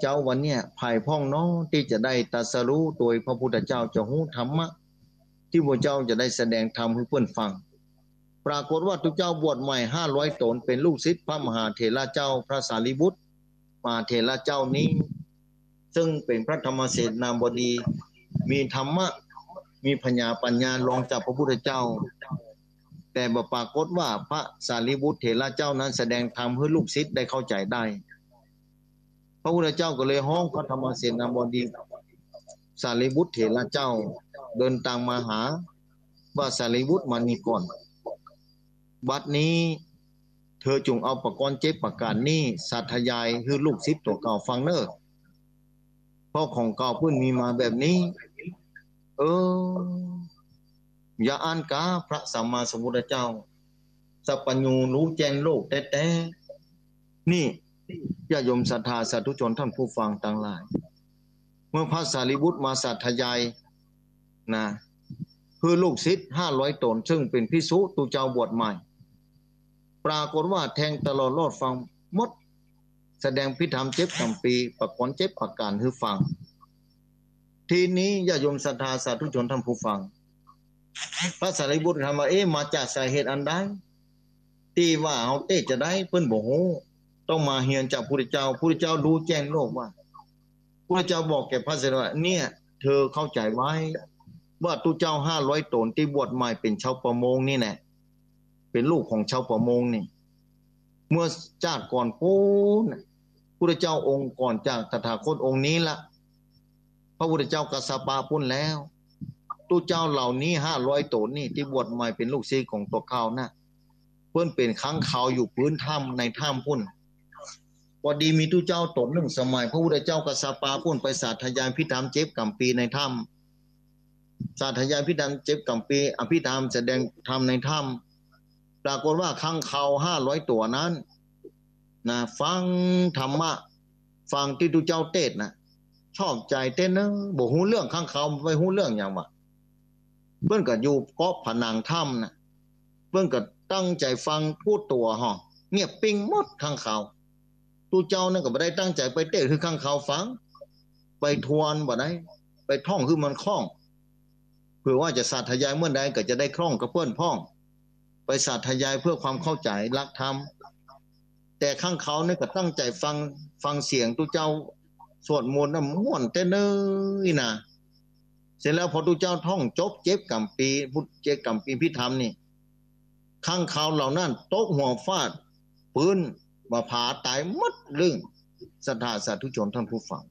เจ้าวันเนี้ยไผ่พ่องน้องที่จะได้ตรัสรู้โดยพระพุทธเจ้าจะฮู้ธรรมะที่พระเจ้าจะได้แสดงธรรมให้เพื่อนฟังปรากฏว่าทุกเจ้าบวชใหม่500 ตนเป็นลูกศิษย์พระมหาเถระเจ้าพระสารีบุตรมหาเถระเจ้านี้ซึ่งเป็นพระธรรมเสนาบดีมีธรรมะมีปัญญารองจากพระพุทธเจ้าแต่ปรากฏว่าพระสารีบุตรเถระเจ้านั้นแสดงธรรมให้ลูกศิษย์ได้เข้าใจได้พระพุทธเจ้าก็เลยห้องพระธรรมเสนาบดีสารีบุตรเถระเจ้าเดินตามมาหาว่าสารีบุตรมานี่ก่อนบัดนี้เธอจงเอาประกรณ์7 ประการนี้สาธยายให้ลูกศิษย์ตัวเก่าฟังเนอะเพราะของเก่าเพิ่นมีมาแบบนี้อย่าอ่านกาพระสัมมาสัมพุทธเจ้าสัพพัญญูรู้แจ้งโลกแต่นี่ญาติโยมศรัทธาสาธุชนท่านผู้ฟังต่างหลาย มื่อพระสารีบุตรมาสาธยายนะคือลูกศิษย์500 ตนซึ่งเป็นภิกษุตุเจ้าบวชใหม่ปรากฏว่าแทงตลอดรอดฟังหมดแสดงพิธรรมเจ็บกำปีประกรณ์เจ็บประการให้ฟังทีนี้ญาโยมศรัทธาสาธุชนท่านผู้ฟังพระสารีบุตรถามว่ามาจากสาเหตุอันใดที่ว่าเอาเตจะได้เพิ่นบอกโหต้องมาเฮียนจากพระพุทธเจ้าพระพุทธเจ้ารู้แจ้งโลกว่าพระเจ้าบอกแก่พระสารีบุตรว่าเนี่ยเธอเข้าใจไว้ว่าตุเจ้า500 ตนที่บวชใหม่เป็นชาวประมงนี่แหละเป็นลูกของชาวประมงนี่เมื่อชาติก่อนปูนพระเจ้าองค์ก่อนจากตถาคตองค์นี้ละพระพุทธเจ้ากัสสปะพุ่นแล้วตุเจ้าเหล่านี้500 ตนนี่ที่บวชใหม่เป็นลูกศิษย์ของตัวเขานะเพื่อนเป็นค้างคาวอยู่พื้นถ้ำในถ้ำพุ่นพอดีมีตุเจ้าตนหนึ่งสมัยพระพุทธเจ้ากัสสปะพุ่นไปสาธยายพิธรรมเจ็บกำปีในถ้ำสาธยายพิธรรมเจ็บกำปีอภิธรรมแสดงธรรมในถ้ำปรากฏว่าค้างคาว500 ตัวนั้นนะฟังธรรมะฟังที่ตุเจ้าเทศนะชอบใจเต้นนะบอกหูเรื่องข้างเขาไปหูเรื่องอย่างวะเพื่อนก็อยู่เกาะผนังถ้ำนะเพื่อนก็ตั้งใจฟังพูดตัวห่อเงียบปิ้งหมดข้างเขาตูเจ้านั่นก็ไม่ได้ตั้งใจไปเต้คือข้างเขาฟังไปทวนบ่ได้ไปท่องคือมันคล่องเพื่อว่าจะสาธยายเมื่อใดก็จะได้คล่องกับเพื่อนพ้องไปสาธยายเพื่อความเข้าใจรักธรรมแต่ข้างเขาเนี่ยก็ตั้งใจฟังเสียงตูเจ้าสวดมนต์น่ะม่วนเต้นเลยนะเสร็จแล้วพอตุเจ้าท่องจบเจ็บกำปีพุทธเจ็บกำปีพิธรรมนี่ข้างเขาเหล่านั้นตกหัวฟาดปืนมาผ่าตายหมดเรื่องศรัทธาสาธุชนท่านผู้ฟัง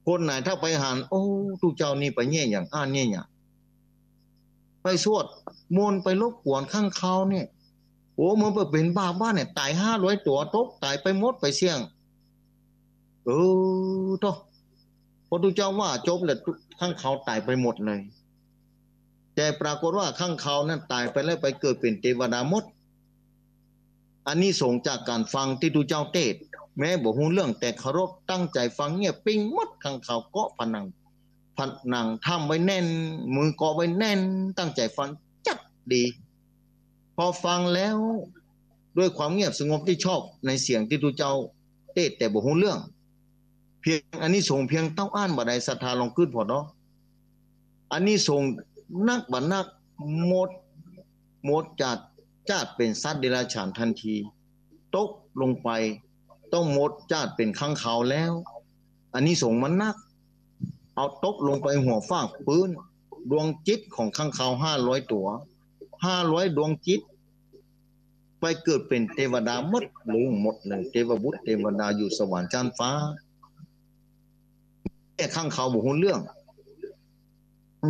คนไหนถ้าไปหันโอ้ตุเจ้านี่ไปแย่อย่างอ้านแย่อย่างไปสวดมนต์ไปรบกวนข้างเขาเนี่ยโอ้มันเป็นบ้าบ้านเนี่ยตาย500 ตัวตกตายไปหมดไปเสี่ยงโตพระตุเจ้าว่าจบเลยข้างเขาตายไปหมดเลยแต่ปรากฏว่าข้างเขานั้นตายไปแล้วไปเกิดเป็นเทวดาหมดอันนี้ส่งจากการฟังที่ตุเจ้าเทศแม้บอกหูเรื่องแต่เคารพตั้งใจฟังเงียบปิ้งหมดข้างเขาเกาะผนังทำไว้แน่นมือเกาะไว้แน่นตั้งใจฟังจัดดีพอฟังแล้วด้วยความเงียบสงบที่ชอบในเสียงที่ตุเจ้าเทศแต่บอกหูเรื่องเพียงอันนี้ส่งเพียงเต้าอ้านบ่ได้ศรัทธาลองขึ้นพอเนาะอันนี้ส่งนักบันนักหมดจัดเป็นสัตว์เดรัจฉานทันทีตกลงไปต้องหมดจัดเป็นข้างเขาแล้วอันนี้ส่งมันนักเอาตกลงไปหัวฟากปืนดวงจิตของข้างเขา500 ตัว500 ดวงจิตไปเกิดเป็นเทวดาหมดเลยเทวบุตรเทวดาอยู่สวรรค์ชั้นฟ้าแต่ข้างเขาบอกเรื่อง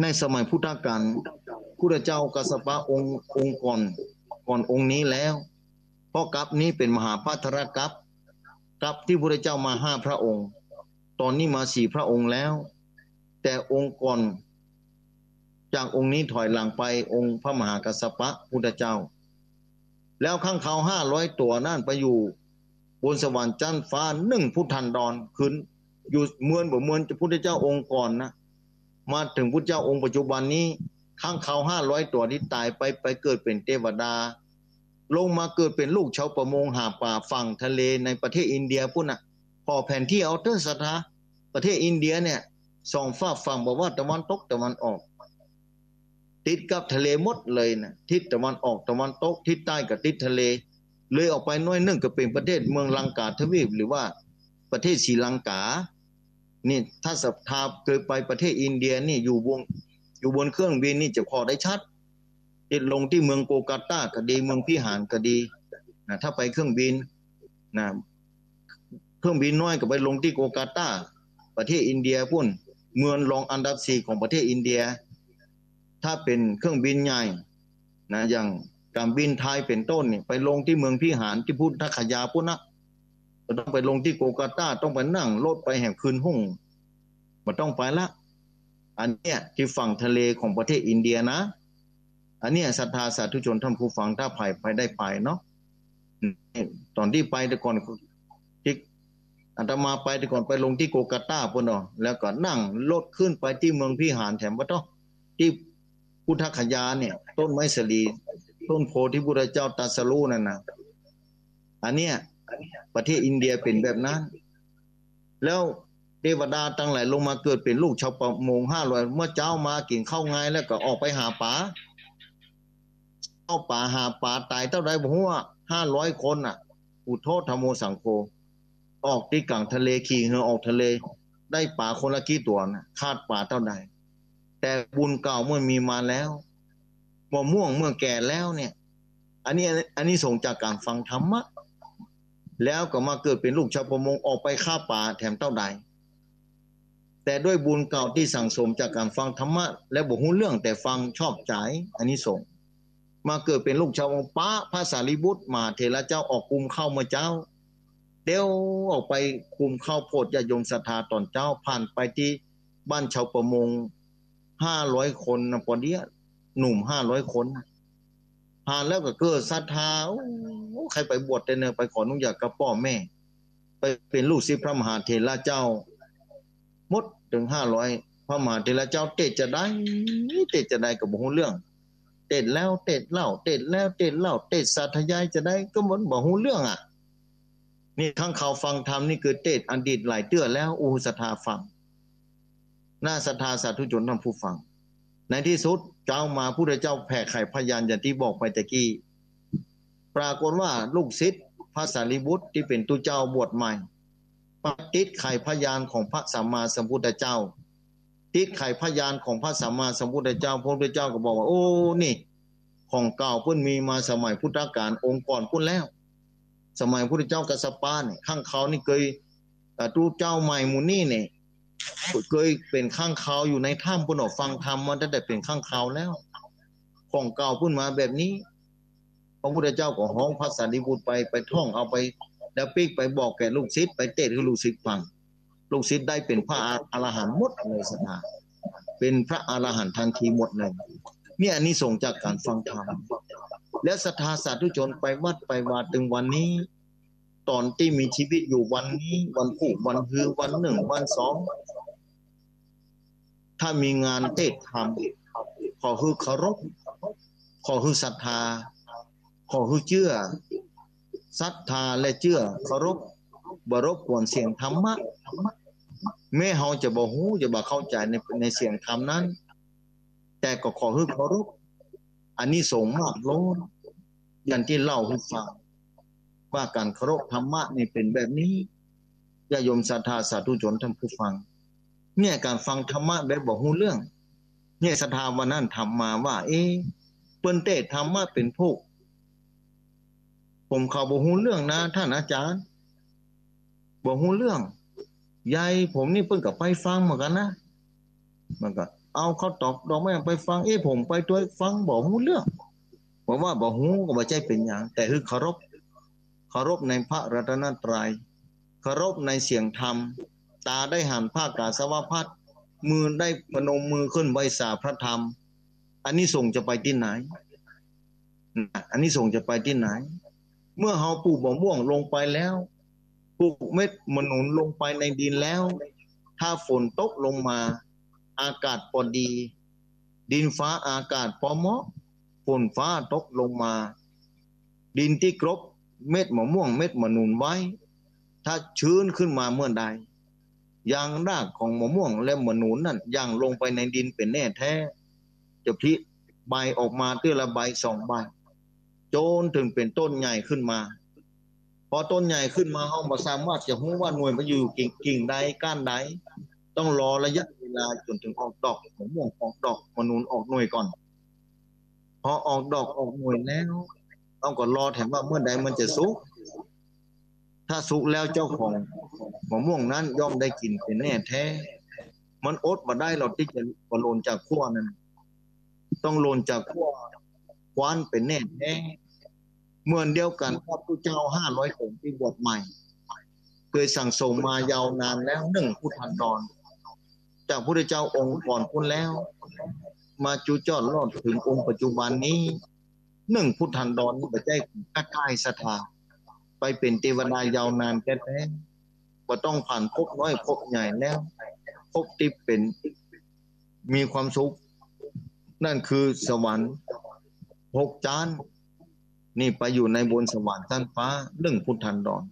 ในสมัยพุทธกาลพระเจ้ากัสสปะองค์ก่อนองค์นี้แล้วเพราะกัปนี้เป็นมหาภัทรกัปที่พระเจ้ามา5 พระองค์ตอนนี้มา4 พระองค์แล้วแต่องค์ก่อนจากองค์นี้ถอยหลังไปองค์พระมหากัสสปะพุทธเจ้าแล้วข้างเขา500 ตัวนั่นไปอยู่บนสวรรค์ชั้นฟ้า1 พุทธันดรขึ้นอยู่เหมือนพระพุทธเจ้าองค์ก่อนนะมาถึงพุทธเจ้าองค์ปัจจุบันนี้ข้างเขา500 ตัวที่ตายไปเกิดเป็นเทวดาลงมาเกิดเป็นลูกชาวประมงหาป่าฝั่งทะเลในประเทศอินเดียพุ่นน่ะพอแผนที่เอาเตอร์สถาประเทศอินเดียเนี่ย2 ฝั่งบอกว่าตะวันตกตะวันออกติดกับทะเลหมดเลยนะทิศตะวันออกตะวันตกทิศใต้กับติดทะเลเลยออกไปน้อยนึงก็เป็นประเทศเมืองลังกาทวีปหรือว่าประเทศศรีลังกานี่ถ้าศรัทธาเคยไปประเทศอินเดียนี่อยู่บนเครื่องบินนี่จะพอได้ชัดติดลงที่เมืองโกกาตาก็ดีเมืองพิหารก็ดีนะถ้าไปเครื่องบินนะเครื่องบินน้อยก็ไปลงที่โกกาตาประเทศอินเดียพุ่นเมืองรองอันดับ4ของประเทศอินเดียถ้าเป็นเครื่องบินใหญ่นะอย่างการบินไทยเป็นต้นนี่ไปลงที่เมืองพิหารที่พุทธคยาพุ่นนะต้องไปลงที่โกกาตาต้องไปนั่งรถไปแห่งคืนห้องมันต้องไปละอันเนี้ยที่ฝั่งทะเลของประเทศอินเดียนะอันเนี้ยศรัทธาสาธุชนท่านผู้ฟังถ้าไปได้ไปเนาะตอนที่ไปแต่ก่อนที่ อาตมาไปแต่ก่อนไปลงที่โกกาตาพุ่นเนาะแล้วก็นั่งรถขึ้นไปที่เมืองพิหารแถมว่าต้องที่พุทธคยาเนี่ยต้นไม้สลีต้นโพธิพุทธเจ้าตรัสรู้นั่นนะอันเนี้ยประเทศอินเดียเป็นแบบนั้นแล้วเทวดาตั้งหลายลงมาเกิดเป็นลูกชาวประมง500เมื่อเจ้ามากินข้าวไงแล้วก็ออกไปหาป่าเข้าป่าหาป่าตายเท่าไรบอกว่า500คนอ่ะอุโทษธรรมโมสังโฆออกที่กลางทะเลขี่เรือออกทะเลได้ป่าคนละกี่ตัวนะคาดป่าเท่าใดแต่บุญเก่าเมื่อมีมาแล้วมะม่วงเมื่อแก่แล้วเนี่ยอันนี้ส่งจากการฟังธรรมะแล้วก็มาเกิดเป็นลูกชาวประมงออกไปฆ่าป่าแถมเท่าใดแต่ด้วยบุญเก่าที่สั่งสมจากการฟังธรรมะและบอกหูเรื่องแต่ฟังชอบใจอันนี้ส่งมาเกิดเป็นลูกชาวป้าพระสารีบุตรมาเถระเจ้าออกกุมเข้ามาเจ้าเดี๋ยวออกไปกุมเข้าโพธิญาโยมศรัทธาตอนเจ้าผ่านไปที่บ้านชาวประมง500คนนะพอดีหนุ่ม500คนผ่านแล้วก็เกิดศรัทธาใครไปบวชเนอไปขออนุญาตกับพ่อแม่ไปเป็นลูกศิษย์พระมหาเถระเจ้าหมดถึง500พระมหาเถระเจ้าเตจะได้กับบ่ฮู้เรื่องเตดแล้วเตดเล่าเตดแล้วเตดเล่าเตดสาธยายจะได้ก็เหมือนบ่ฮู้เรื่องอ่ะนี่ข้างเขาฟังธรรมนี่คือเตดอดีตหลายเตื้อแล้วศรัทธาฟังน่าศรัทธาสาธุชนท่านผู้ฟังในที่สุดเจ้ามาพุทธเจ้าแผ่ไขพยานอย่างที่บอกไปตะกี้ปรากฏว่าลูกศิษย์พระสารีบุตรที่เป็นตุเจ้าบวชใหม่ติดไขพยานของพระสัมมาสัมพุทธเจ้าติดไขพยานของพระสัมมาสัมพุทธเจ้าพระพุทธเจ้าก็บอกว่าโอ้นี่ของเก่าเพิ่นมีมาสมัยพุทธกาลองค์ก่อนพุ่นแล้วสมัยพุทธเจ้ากัสสปะเนี่ยข้างเขานี่เคยตุเจ้าใหม่หมู่นี่เนี่ยเคยเป็นข้างเขาอยู่ในถ้ำพุ่นออกฟังธรรมมาตั้งแต่เป็นข้างเขาแล้วของเก่าพุ่นมาแบบนี้พระพุทธเจ้าก็ห้องพระสารีบุตรไปท่องเอาไปแล้วปิ๊กไปบอกแก่ลูกศิษย์ไปเตะให้ลูกศิษย์ฟังลูกศิษย์ได้เป็นพระอรหันต์หมดเลยศรัทธาเป็นพระอรหันต์ทันทีหมดเลยเนี่ยอันนี้ส่งจากการฟังธรรมและศรัทธาสาธุชนไปวัดไปวาถึงวันนี้ตอนที่มีชีวิตอยู่วันนี้วันพุธวันฮือวันหนึ่งวันสองถ้ามีงานเทศธรรมขอคือเคารพขอคือศรัทธาขอคือเชื่อศรัทธาและเชื่อเคารพบรบกวนเสียงธรรมะแม้เราจะบ่ฮู้จะบ่เข้าใจในเสียงธรรมนั้นแต่ก็ขอให้เคารพอันนี้ส่งมากล้นอย่างที่เล่าให้ฟังว่าการเคารพธรรมะนี่เป็นแบบนี้ญาโยมศรัทธาสาธุชนท่านผู้ฟังเนี่ยการฟังธรรมะแบบบ่ฮู้เรื่องเนี่ยศรัทธาวันนั้นทำมาว่าเปิ้นเทศธรรมะเป็นผู้ผมเขาบ่ฮู้เรื่องนะท่านอาจารย์บ่ฮู้เรื่องยายผมนี่เพิ่งกับไปฟังเหมือนกันนะมันก็เอาเขาตอกดอกไม้ไปฟังผมไปตัวฟังบ่ฮู้เรื่องบอกว่าบ่ฮู้ก็บ่ใจเป็นอย่างแต่คือเคารพในพระรัตนตรัยเคารพในเสียงธรรมตาได้หันภาคกาสวพัฒมือได้พนมมือขึ้นไหว้สาพระธรรมอันนี้ส่งจะไปที่ไหนอันนี้ส่งจะไปที่ไหนเมื่อเฮาปลูกมะม่วงลงไปแล้วปลูกเม็ดมะนุนลงไปในดินแล้วถ้าฝนตกลงมาอากาศพอดีดินฟ้าอากาศพอเหมาะฝนฟ้าตกลงมาดินที่กรบเม็ดมะม่วงเม็ดมะนุนไว้ถ้าชื้นขึ้นมาเมื่อใดยางรากของมะม่วงและมะนุนนั่นย่างลงไปในดินเป็นแน่แท้จะพลิใบออกมาทีละใบ2 ใบจนถึงเป็นต้นใหญ่ขึ้นมาพอต้นใหญ่ขึ้นมาเราบ่สามารถจะรู้ว่าหน่วยมันอยู่กิ่งใดก้านใดต้องรอระยะเวลาจนถึงออกดอกมะม่วงออกดอกมะนุนออกหน่วยก่อนพอออกดอกออกหน่วยแล้วต้องก็รอแถมว่าเมื่อใดมันจะสุกถ้าสุกแล้วเจ้าของมะม่วงนั้นย่อมได้กินเป็นแน่แท้มันอดบ่ได้หรอกที่จะโลนจากขั้วนั้นต้องโลนจากขั้วคว้านเป็นแน่แท้เหมือนเดียวกันพระพุทธเจ้า500องค์ที่บวชใหม่เคยสั่งสมมายาวนานแล้ว1พุทธันดรจากพระพุทธเจ้าองค์ก่อนพ้นแล้วมาจุจอดรอดถึงองค์ปัจจุบันนี้1พุทธันดรนี่บ่ใจใกล้ศรัทธาไปเป็นเทวดายาวนานแท้ บ่ต้องผ่านภพน้อยภพใหญ่แล้วภพที่เป็นมีความสุขนั่นคือสวรรค์6 จานนี่ไปอยู่ในบนสวรรค์ชั้นฟ้าเรื่องพุทธันดร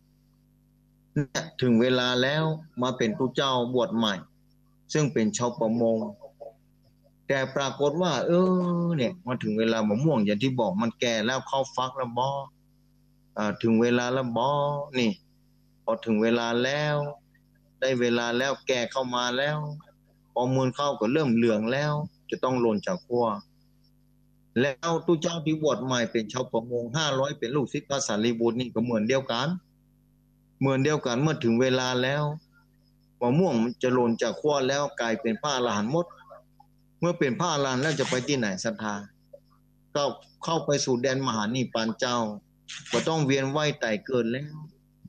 ถึงเวลาแล้วมาเป็นผู้เจ้าบวชใหม่ซึ่งเป็นชาวประมงแต่ปรากฏว่าเนี่ยมาถึงเวลามะม่วงอย่างที่บอกมันแก่แล้วเข้าฟักแล้วบ่ถึงเวลาแล้วบ่นี่พอถึงเวลาแล้วได้เวลาแล้วแก่เข้ามาแล้วพอมูลเข้าก็เริ่มเหลืองแล้วจะต้องหล่นจากขั้วแล้วตู้เจ้าที่บวชใหม่เป็นชาวประมง500เป็นลูกศิษย์พระสารีบุตรนี่ก็เหมือนเดียวกันเมื่อถึงเวลาแล้วมะม่วงมันจะหล่นจากขั้วแล้วกลายเป็นพระอรหันต์หมดเมื่อเป็นพระอรหันต์แล้วจะไปที่ไหนศรัทธาก็เข้าไปสู่แดนมหานิพพานเจ้าก็ต้องเวียนว่ายตายเกิดแล้ว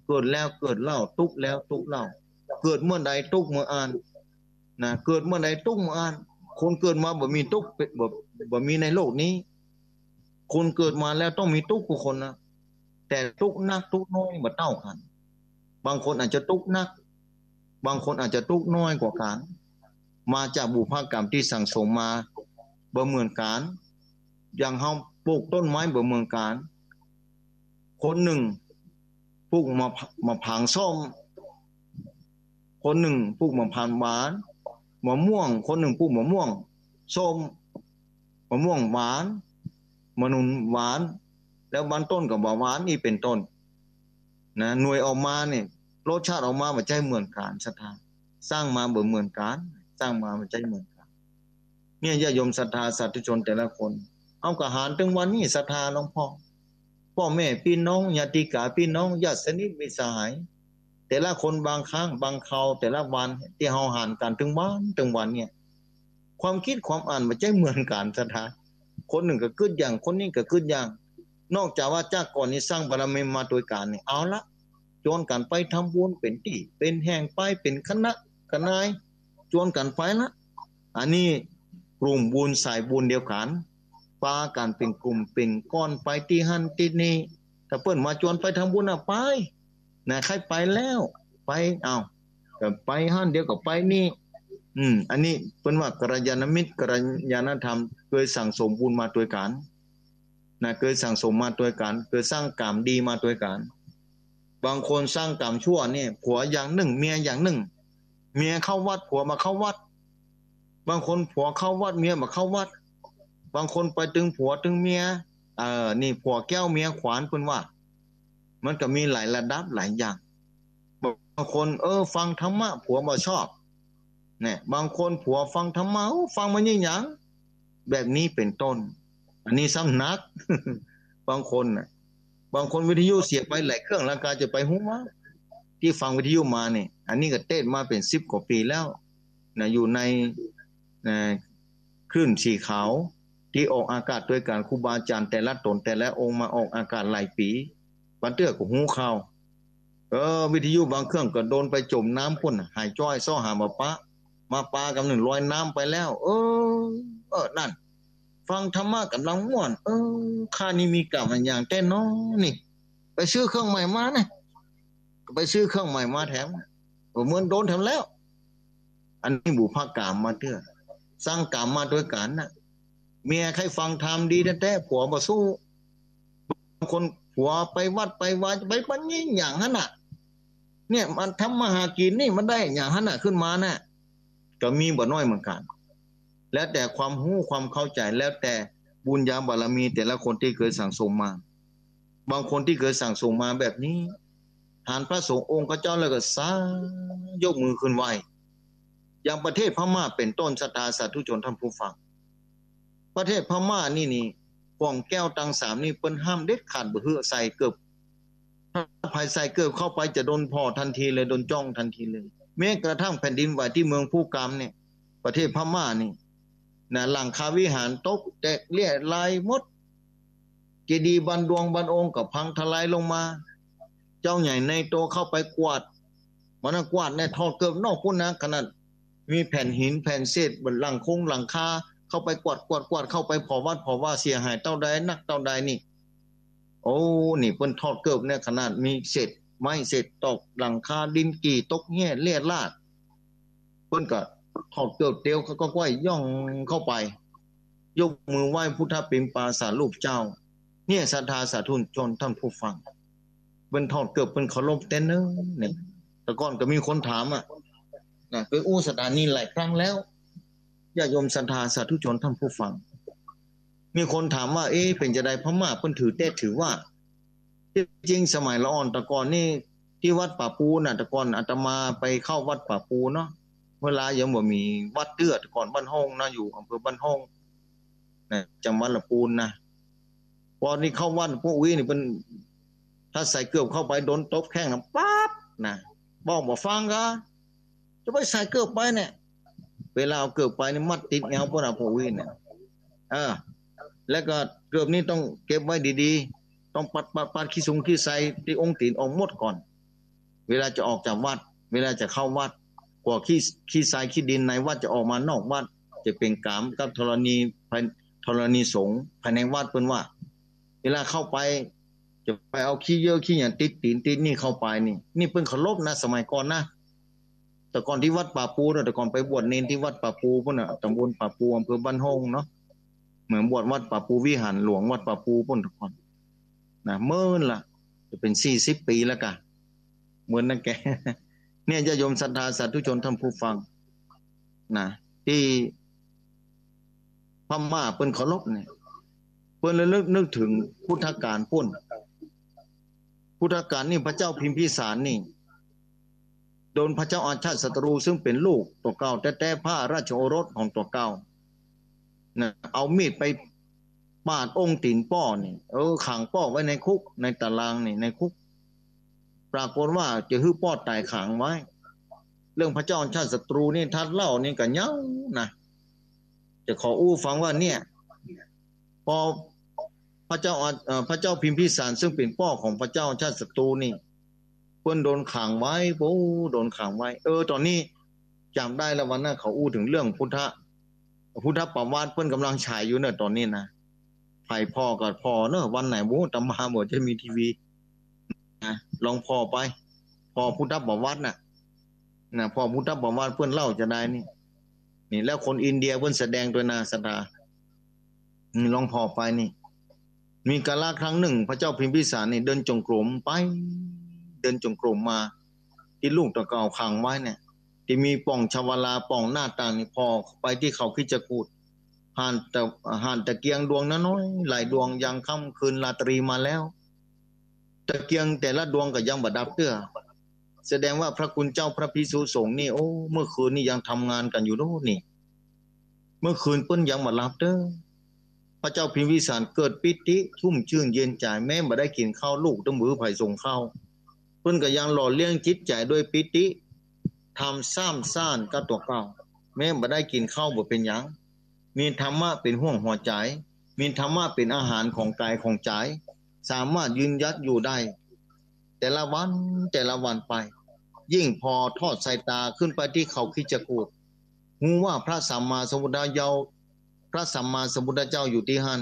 เกิดเล่าทุกแล้วทุกเล่าเกิดเมื่อใดทุกเมื่ออ่านนะเกิดเมื่อใดทุกเมื่ออ่านคนเกิดมาบ่มีทุกบ่มีในโลกนี้คนเกิดมาแล้วต้องมีทุกทุกคนนะแต่ทุกนักทุกน้อยบ่เท่ากันบางคนอาจจะทุกนักบางคนอาจจะทุกน้อยกว่ากันมาจากบุพกรรมที่สั่งสมมาบ่เหมือนกันอย่างเฮาปลูกต้นไม้บ่เหมือนกันคนหนึ่งปลูกมาผางส้มคนหนึ่งปลูกมะพร้าวหวานมะม่วงคนหนึ่งปลูกมะม่วงส้มมะม่วงหวานมะนุนหวานแล้วบางต้นก็บ่หวานนี่เป็นต้นนะหน่วยออกมาเนี่ยรสชาติออกมาบ่ใช่เหมือนกันศรัทธาสร้างมาบ่เหมือนกันสร้างมาบ่ใช่เหมือนกันเนี่ยญาติโยมศรัทธาสาธุชนแต่ละคนเอากะหารถึงวันนี้ศรัทธาหลวงพ่อแม่พี่น้องญาติกาพี่น้องญาติสนิทมิตรสหายแต่ละคนบางครั้งบางคราวแต่ละวันที่เฮาหารกันถึงวันเนี่ยความคิดความอ่านบ่ใช่เหมือนกันศรัทธาคนหนึ่งก็คิดอย่างคนนี้ก็คิดอย่างนอกจากว่าจากก่อนนี้สร้างบารมีมาโดยการนี่เอาละจวนกันไปทำบุญเป็นที่เป็นแห่งไปเป็นคณะคณายจวนกันไปละอันนี้กลุ่มบุญสายบุญเดียวกันปากันเป็นกลุ่มเป็นก้อนไปที่หันที่นี่ถ้าเปิ้นมาจวนไปทำบุญไปนะใครไปแล้วไปเอาก็ไปหันเดียวก็ไปนี่อันนี้เปิ้นว่ากัลยาณมิตรกัลยาณธรรมเคยสั่งสมบุญมาโดยกันนะเคยสั่งสมมาโดยกันเคยสร้างกรรมดีมาโดยกันบางคนสร้างกรรมชั่วเนี่ยผัวอย่างหนึ่งเมียอย่างหนึ่งเมียเข้าวัดผัวมาเข้าวัดบางคนผัวเข้าวัดเมียมาเข้าวัดบางคนไปตึงผัวตึงเมียนี่ผัวแก้วเมียขวานเพิ่นว่ามันก็มีหลายระดับหลายอย่างบางคนฟังธรรมะผัวบ่ชอบเนี่ยบางคนผัวฟังธรรมะฟังมันยิ่งหยังแบบนี้เป็นต้นอันนี้สำนัก บางคนวิทยุเสียบไปหลายเครื่องร่างกายจะไปหูว่าที่ฟังวิทยุมาเนี่ยอันนี้ก็เต้นมาเป็น10 กว่าปีแล้วนะอยู่ในคลื่นสีขาวที่ออกอากาศด้วยการครูบาอาจารย์แต่ละตนแต่ละองค์มาออกอากาศหลายปีบันเตื้อก็หูข่าววิทยุบางเครื่องก็โดนไปจมน้ำพุ่นหายจ้อยซ้อหามาปากับ1ลอยน้ำไปแล้วนั่นฟังธรรมะกำลังม่วนข้านี่มีกรรมอันอย่างแต่น้อนี่ไปซื้อเครื่องใหม่มานะไปซื้อเครื่องใหม่มาแถมเหมือนโดนแถมแล้วอันนี้บุพกรรมมาเตื้อสร้างกรรมมาด้วยกันน่ะเมียใครฟังธรรมดีแต่ผัวบ่สู้บางคนผัวไปวัดไปวาไปปัญญ์อย่างนั้นน่ะเนี่ยมันทำมาหากินนี่มันได้อย่างนั้นน่ะขึ้นมาน่ะก็มีบ่น้อยเหมือนกันแล้วแต่ความรู้ความเข้าใจแล้วแต่บุญญาบารมีแต่ละคนที่เคยสั่งสมมาบางคนที่เคยสั่งสมมาแบบนี้หานพระสงฆ์องค์เจ้าแล้วก็สายกมือขึ้นไหวอย่างประเทศพม่าเป็นต้นศรัทธาสาธุชนท่านผู้ฟังประเทศพม่านี่ป่องแก้วตังสามนี่เปิ้นห้ามเด็ดขาดบ่ฮือใส่เกือบถ้าภายใส่เกือบเข้าไปจะโดนพ่อทันทีเลยโดนจ้องทันทีเลยแม้กระทั่งแผ่นดินไหวที่เมืองภูกามเนี่ยประเทศพม่านี่นะหลังคาวิหารตกแตกเลี่ยลายหมดเจดีย์บันดวงบันองค์ก็พังทลายลงมาเจ้าใหญ่ในโตเข้าไปกวาดมันกวาดในทอดเกือบนอกพุ่นนะขนาดมีแผ่นหินแผ่นเศษบนหลังคงหลังคาเข้าไปกวาดเข้าไปพอวัดพอว่าเสียหายเท่าใดนักเท่าใดนี่โอ้นี่เปิ้นทอดเกือบเนี่ยขนาดมีเศษ ไม้เสร็จตกหลังคาดินกี่ตกแง่เลียดลาดเพิ่นก็ถอดเตียวเตียวเขาก็ไหว้ย่องเข้าไปยกมือไหว้พุทธปิมปาสารูปเจ้าเนี่ยศรัทธาสาธุชนท่านผู้ฟังเป็นทอดเกือบเป็นเคารพเต้นเนอเนี่ยแต่ก่อนก็มีคนถามอ่ะนะเคยอู้สถานีหลายครั้งแล้วญาติโยมศรัทธาสาธุชนท่านผู้ฟังมีคนถามว่าเป็นจะได้พม่าเพิ่นถือเต้ถือว่าจริงสมัยละอ่อนตะกอนนี่ที่วัดป่าปูน่ะตะกอนอาตมาไปเข้าวัดป่าปูเนาะเวลายังบ่มีวัดเตื้อตะกอนบ้านห้องนะอยู่อำเภอบ้านห้องนะจังหวัดลำพูนนะพอนี่เข้าวัดพวกวินี่เป็นถ้าใส่เกือบเข้าไปโดนตบแข้งนะปั๊บนะบอกบ่ฟังกะจะไปใส่เกือบไปเนี่ยเวลาเอาเกือบไปนี่มัดติดเงาพวกเราพวกวิเนี่ยแล้วก็เกือบนี้ต้องเก็บไว้ดีๆต้องปัดขี้สงขี้ใส่ที่องค์ตีนออกหมดก่อนเวลาจะออกจากวัดเวลาจะเข้าวัดกว่าขี้ทรายขี้ดินในวัดจะออกมานอกวัดจะเป็นกามกับธรณีสงฆ์ภายในวัดเพิ่นว่าเวลาเข้าไปจะไปเอาขี้เยอะขี้อย่างติดตีนติดนี่เข้าไปนี่เพิ่นเคารพนะสมัยก่อนนะแต่ก่อนที่วัดป่าปูแต่ก่อนไปบวชเนรที่วัดป่าปูพุ่นน่ะตำบลป่าปูอำเภอบ้านห้องเนาะเหมือนบวชวัดป่าปูวิหารหลวงวัดป่าปูพุ่นทุกคนนะเมื่อล่ะจะเป็น40 ปีแล้วกันเหมือนนั่นแกเนี่ยญาติโยมศรัทธาสาธุชนท่านผู้ฟังนะที่พม่าเปิ้นเคารพเนี่ยเปิ้นเลยนึกถึงพุทธกาลพุ่นพุทธกาลนี่พระเจ้าพิมพิสารนี่โดนพระเจ้าอาชาติศัตรูซึ่งเป็นลูกตัวเก่าแต่พระราชโอรสของตัวเก่านะเอามีดไปปาดองค์ตีนป้อนี่ขังป้อไว้ในคุกในตารางนี่ในคุกปรากฏว่าจะฮื้อป้อตายขังไว้เรื่องพระเจ้าอาชาติศัตรูนี่ทัดเล่านี่ก็เย้านะจะขออู้ฟังว่าเนี่ยพอพระเจ้าพิมพิสารซึ่งเป็นพ่อของพระเจ้าชาติศัตรูนี่เพิ่นโดนขังไว้โดนขังไว้ตอนนี้จำได้แล้ววันนั้นเขาอู้ถึงเรื่องพุทธประวัติเพิ่นกำลังฉายอยู่เนี่ยตอนนี้นะไผ่พ่อกับพ่อเนอะวันไหนตำมาหมดจะมีทีวีนะลองพ่อไปพ่อพุทธประวัตินะพ่อพุทธประวัติเพิ่นเล่าจะได้นี่แล้วคนอินเดียเพิ่นแสดงด้วยนาสตาลองพ่อไปนี่มีกาลครั้งหนึ่งพระเจ้าพิมพิสารนี่เดินจงกรมไปเดินจงกรมมาที่ลูกตะเก่าขังไว้เนี่ยที่มีป่องชวลาป่องหน้าต่างนี่พอไปที่เขาคิจกูฏห่านตะเกียงดวงน้อยหลายดวงยังค่ำคืนราตรีมาแล้วตะเกียงแต่ละดวงก็ยังบ่ดับเตื้อแสดงว่าพระคุณเจ้าพระภิกษุสงฆ์นี่เมื่อคืนนี่ยังทำงานกันอยู่โน่นนี่เมื่อคืนเปิ้นยังบ่หลับเด้อพระเจ้าพิมพิสารเกิดปิติชุ่มชื่นเย็นใจแม้บ่ได้กินข้าวลูกต้องมือไผส่งข้าวเพิ่นก็ยังหล่อเลี้ยงจิตใจด้วยปิติทำซ้ำซ่านกับตัวเก่าแม้บ่ได้กินข้าวบ่เป็นหยังมีธรรมะเป็นห่วงหัวใจมีธรรมะเป็นอาหารของกายของใจสามารถยืนยัดอยู่ได้แต่ละวันไปยิ่งพอทอดสายตาขึ้นไปที่เขาคิจกูฏหูว่าพระสัมมาสัมพุทธเจ้าอยู่ที่หัน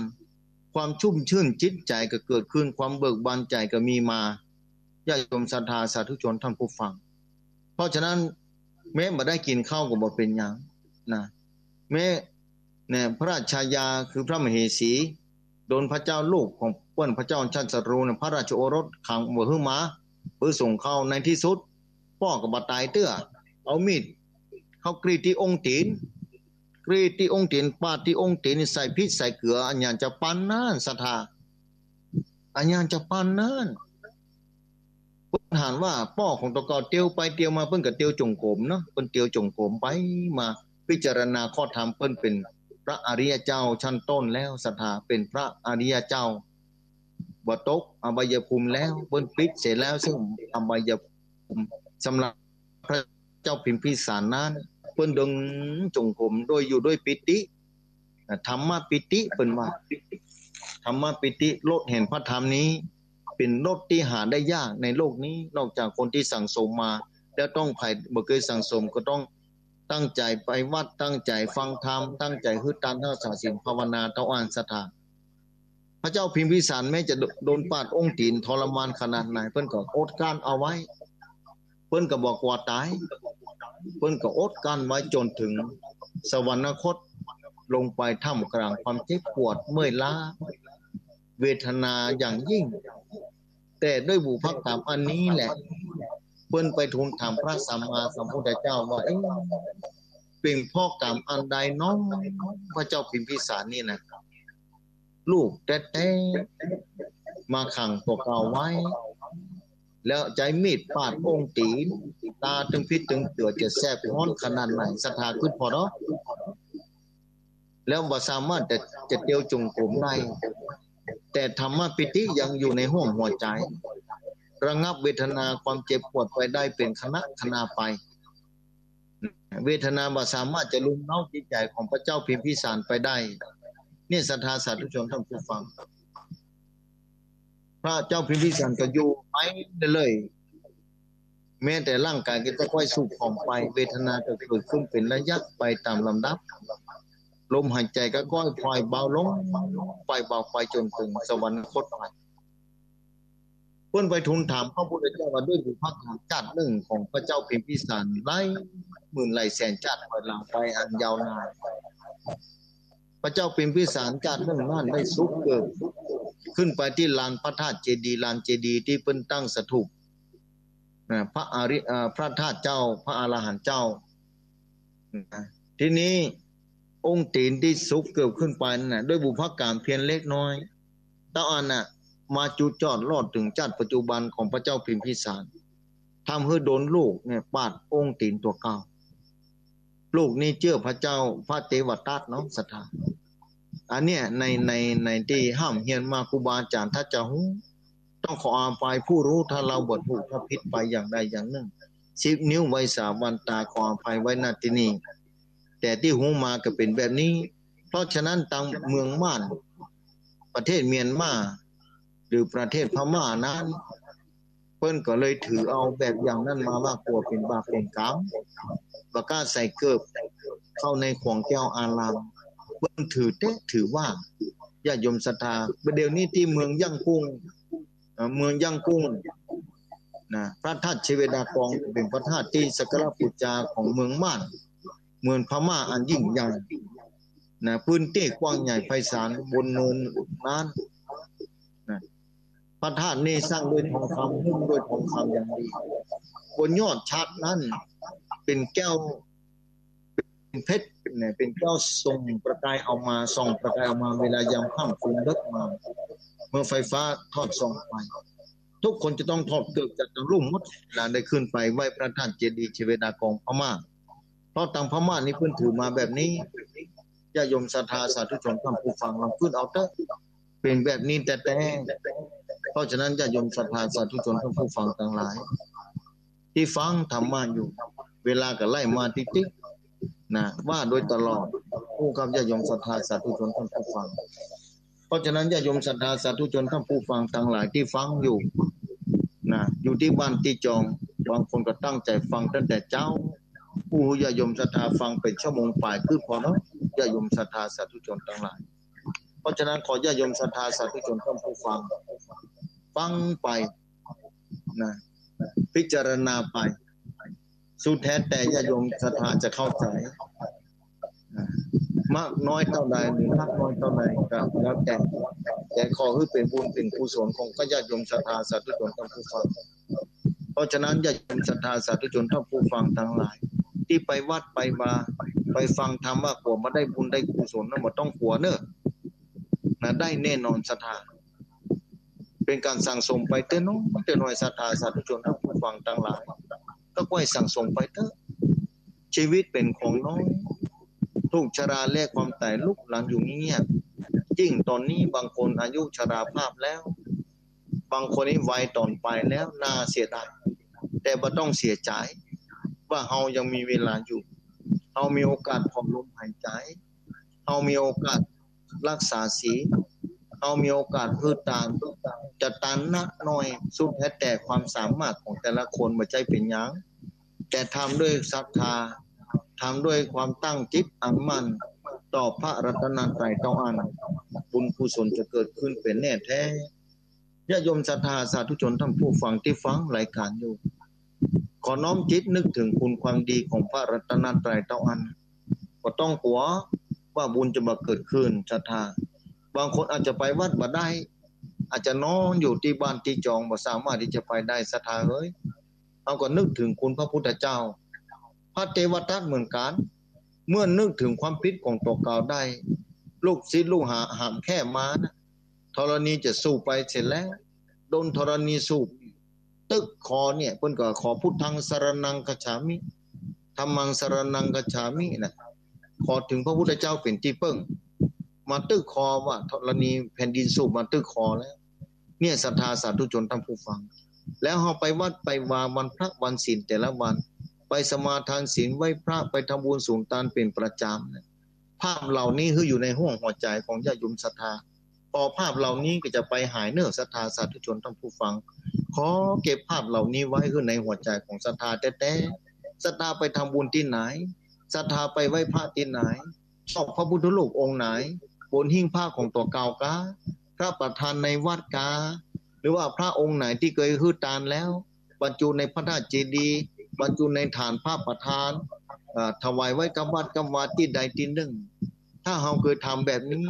ความชุ่มชื่นจิตใจก็เกิดขึ้นความเบิกบานใจก็มีมาญาติโยมศรัทธาสาธุชนท่านผู้ฟังเพราะฉะนั้นแม้บ่ได้กินข้าวก็บ่เป็นหยังนะแม้เนี่ยพระราชายาคือพระมเหสีโดนพระเจ้าลูกของเปิ้นพระเจ้าชาติศัตรูเนี่ยพระราชโอรสขังบ่ฮื้อมาเพื่อส่งเข้าในที่สุดพ่อก็บ่ตายเตื้อเอามีดเข้ากรีดที่องค์ตีนปาดที่องค์ตีนใส่พริกใส่เกลืออันยานจะปานนั้นศรัทธาอันยานจะปานนั้นเพิ่นถามว่าพ่อของตะกอเตียวไปเตียวมาเพิ่นก็เตียวจงกรมเนาะเพิ่นเตียวจงกรมไปมาพิจารณาข้อธรรมเพิ่นเป็นพระอริยเจ้าชั้นต้นแล้วศรัทธาเป็นพระอริยเจ้าบ่ตกอบายภูมิแล้วเพิ่นปิดเสร็จแล้วซึ่งอบายภูมิสำหรับพระเจ้าพิมพิสารนั้นเพิ่นดึงจงกรมโดยอยู่ด้วยปิติธรรมะปิติเพิ่นว่าธรรมะปิติรสแห่งพระธรรมนี้เป็นรสที่หาได้ยากในโลกนี้นอกจากคนที่สั่งสมมาแล้วต้องไผบ่เคยสั่งสมก็ต้องตั้งใจไปวัดตั้งใจฟังธรรมตั้งใจฮึดตามทั้งศาสนาภาวนาเท่าอ่านศรัทธา พระเจ้าพิมพิสารแม้จะโดนปาดองค์ตีนทรมานขนาดไหนเพิ่นก็อดกลั้นเอาไว้เพิ่นก็บอกว่าตายเพิ่นก็อดกลั้นไว้จนถึงสวรรคตลงไปท่ามกลางความเจ็บปวดเมื่อยล้าเวทนาอย่างยิ่งแต่ด้วยบุพกรรมอันนี้แหละเพิ่นไปทูลถามพระสัมมาสัมพุทธเจ้าว่าเป็นพ่อกรรมอันใดน้องพระเจ้าพิมพิสารนี่นะลูกแท้ๆมาขังพวกเราไว้แล้วใจมีดปาดองค์ตีนตาถึงพิษถึงเตือจะแสบร้อนขนาดไหนศรัทธาขึ้นพอเนาะแล้วบ่สามารถจะเตียวจงกรมได้แต่ธรรมปิติยังอยู่ในห้วงหัวใจระงับเวทนาความเจ็บปวดไปได้เป็นคณะไปเวทนาบ่สามารถจะลุมเล้าจิตใจของพระเจ้าพิมพิสารไปได้นี่ศรัทธาสาธุชนท่านผู้ฟังพระเจ้าพิมพิสารก็อยู่ไปเลยแม้แต่ร่างกายก็จะค่อยสูบผอมไปเวทนาก็เกิดขึ้นเป็นระยะไปตามลำดับลมหายใจก็ค่อยพลอยเบาลงไปเบาไปจนถึงสวรรคตไปเพื่อนไปทูลถามพระพุทธเจ้าว่าด้วยบุพกรรมชาติหนึ่งของพระเจ้าพิมพิสารหลายหมื่นหลายแสนชาติไปหลังไปอันยาวนานพระเจ้าพิมพิสารชาติหนึ่งนั้นได้สุขเกิดขึ้นไปที่ลานพระธาตุเจดีย์ลานเจดีย์ที่เพิ่นตั้งสถูปพระธาตุเจ้าพระอรหันต์เจ้าทีนี้องค์ตีนที่สุกเกิดขึ้นไปน่ะด้วยบุพกรรมเพียงเล็กน้อยตาอันน่ะมาจุจอดรอดถึงชาติปัจจุบันของพระเจ้าพิมพิสารทำให้โดนลูกเนี่ยปาดองค์ตีนตัวเก่าลูกนี่เชื่อพระเจ้าพระเทวทัตเนาะศรัทธาอันเนี้ยในที่ห้ามเฮียนมาครูบาอาจารย์ถ้าจะหูต้องขออาภัยผู้รู้ถ้าเราบทพูดถ้าผิดไปอย่างใดอย่างหนึ่ง10 นิ้วไว้3 วันตาขออาภัยไว้ณที่นี้แต่ที่หูมาก็เป็นแบบนี้เพราะฉะนั้นทางเมืองม่านประเทศเมียนมาหรือประเทศพม่านั้นเพิ่นก็เลยถือเอาแบบอย่างนั้นมาว่ากลัวเป็นบาปเป็นกรรมประกาศใส่เกิบเข้าในของแก้วอารามเพิ่นถือว่าญาติโยมศรัทธาประเดี๋ยวนี้ที่เมืองย่างกุ้งนะพระธาตุเชเวดากองเป็นพระธาตุที่สักการะบูชาของเมืองม่านเมืองพม่าอันยิ่งใหญ่นะพื้นที่กว้างใหญ่ไพศาลบนเนินนั้นนะพระธาตุนี้สร้างด้วยทองคำหุ้มด้วยทองคำอย่างดีบนยอดชัดนั้นเป็นแก้วเป็นเพชรเนี่ยเป็นแก้วทรงประกายเอามาส่องประกายเอามาเวลายามค่ำคืนเลิกมาเมื่อไฟฟ้าทอดส่องไปทุกคนจะต้องทอดเกิดจากรุ่มมดหลานได้ขึ้นไปไหว้พระธาตุเจดีย์เชเวดากองพม่าเพราะทางพม่านี่เพิ่นถือมาแบบนี้ญาติโยมศรัทธาสาธุชนท่านผู้ฟังลองขึ้นเอาเถอะเป็นแบบนี้แต่เพราะฉะนั้นญาติโยมศรัทธาสาธุชนท่านผู้ฟังทั้งหลายที่ฟังธรรมะอยู่เวลาก็ไล่มาติ๊กๆนะว่าโดยตลอดผู้กับญาติโยมศรัทธาสาธุชนท่านผู้ฟังเพราะฉะนั้นญาติโยมศรัทธาสาธุชนท่านผู้ฟังทั้งหลายที่ฟังอยู่นะอยู่ที่บ้านที่จองบางคนก็ตั้งใจฟังตั้งแต่เจ้าผู้ญาติโยมศรัทธาฟังเป็นชั่วโมงฝ่ายคือพอเนาะญาติโยมศรัทธาสาธุชนทั้งหลายเพราะฉะนั้นขอญาติโยมศรัทธาสาธุชนท่านผู้ฟังไปนะพิจารณาไปสุดแท้แต่ญาติโยมศรัทธาจะเข้าใจมากน้อยเท่าใดหรือมากน้อยเท่าใดก็แล้วแต่ขอให้เป็นบุญเป็นกุศลของญาติโยมศรัทธาสาธุชนท่านผู้ฟังเพราะฉะนั้นญาติโยมศรัทธาสาธุชนท่านผู้ฟังทั้งหลายที่ไปวัดไปมาไปฟังธรรมะกลัวมาได้บุญได้กุศลนั้นบ่ต้องกลัวเนอะนะได้แน่นอนศรัทธาเป็นการสั่งสมไปเต้นน้อยศรัทธาสาธุชนท่านผู้ฟังทั้งหลายก็ค่อยสั่งสมไปเถอะชีวิตเป็นของน้อยทุกชราแลกความตายลุกหลังอยู่เงียบจริงตอนนี้บางคนอายุชราภาพแล้วบางคนนี้วัยตอนไปแล้วน่าเสียดายแต่บ่ต้องเสียใจว่าเฮายังมีเวลาอยู่เฮามีโอกาสผ่อนลมหายใจเฮามีโอกาสรักษาศีลเฮามีโอกาสพืชตามจะตันนักน้อยสุดแท้แต่ความสามารถของแต่ละคนบ่ใช่เป็นหยังแต่ทำด้วยศรัทธาทำด้วยความตั้งจิตอันมั่น ต่อพระรัตนตรัยต้องอ่านบุญกุศลจะเกิดขึ้นเป็นแน่แท้ญาติโยมศรัทธาสาธุชนท่านผู้ฟังที่ฟังรายการอยู่ขอน้อมจิตนึกถึงคุณความดีของพระรัตนตรัยต้องอ่านก็ต้องกลัวว่าบุญจะมาเกิดขึ้นศรัทธาบางคนอาจจะไปวัดมาได้ อาจจะนอนอยู่ที่บ้านที่จองบ่สามารถที่จะไปได้ศรัทธาเอ้ยเอาก็นึกถึงคุณพระพุทธเจ้าพระเทวทัตเหมือนกันเมื่อนึกถึงความผิดของตัวเก่าได้ลูกศิษย์ลูกหาหามแค่มานะธรณีจะสู้ไปเสร็จแล้วโดนธรณีสู้ตึกคอเนี่ยเพิ่นก็ขอพุทธังสรณังคัจฉามิธัมมังสรณังคัจฉามินะขอถึงพระพุทธเจ้าเป็นที่พึ่งมาตึกคอว่าธรณีแผ่นดินสูบมาตึกคอแล้วเนี่ยศรัทธาสาธุชนท่านผู้ฟังแล้วเฮาไปวัดไปวาวันพระวันศีลแต่ละวันไปสมาทานศีลไหว้พระไปทำบุญสูงทานเป็นประจำภาพเหล่านี้คืออยู่ในห้วงหัวใจของญาติโยมศรัทธาพอภาพเหล่านี้ก็จะไปหายเนื้อศรัทธาสาธุชนท่านผู้ฟังขอเก็บภาพเหล่านี้ไว้ขึ้นในหัวใจของศรัทธาแต่ศรัทธาไปทำบุญที่ไหนศรัทธาไปไหว้พระที่ไหนชอบพระพุทธรูปองค์ไหนบนหิ้งผ้าของตัวเก่ากาพระประธานในวัดกาหรือว่าพระองค์ไหนที่เคยฮือตานแล้วบรรจุในพระธาตุเจดีย์บรรจุในฐานพระประธานถวายไว้กับวัดกับวาที่ใดที่หนึ่งถ้าเราเคยทำแบบนี้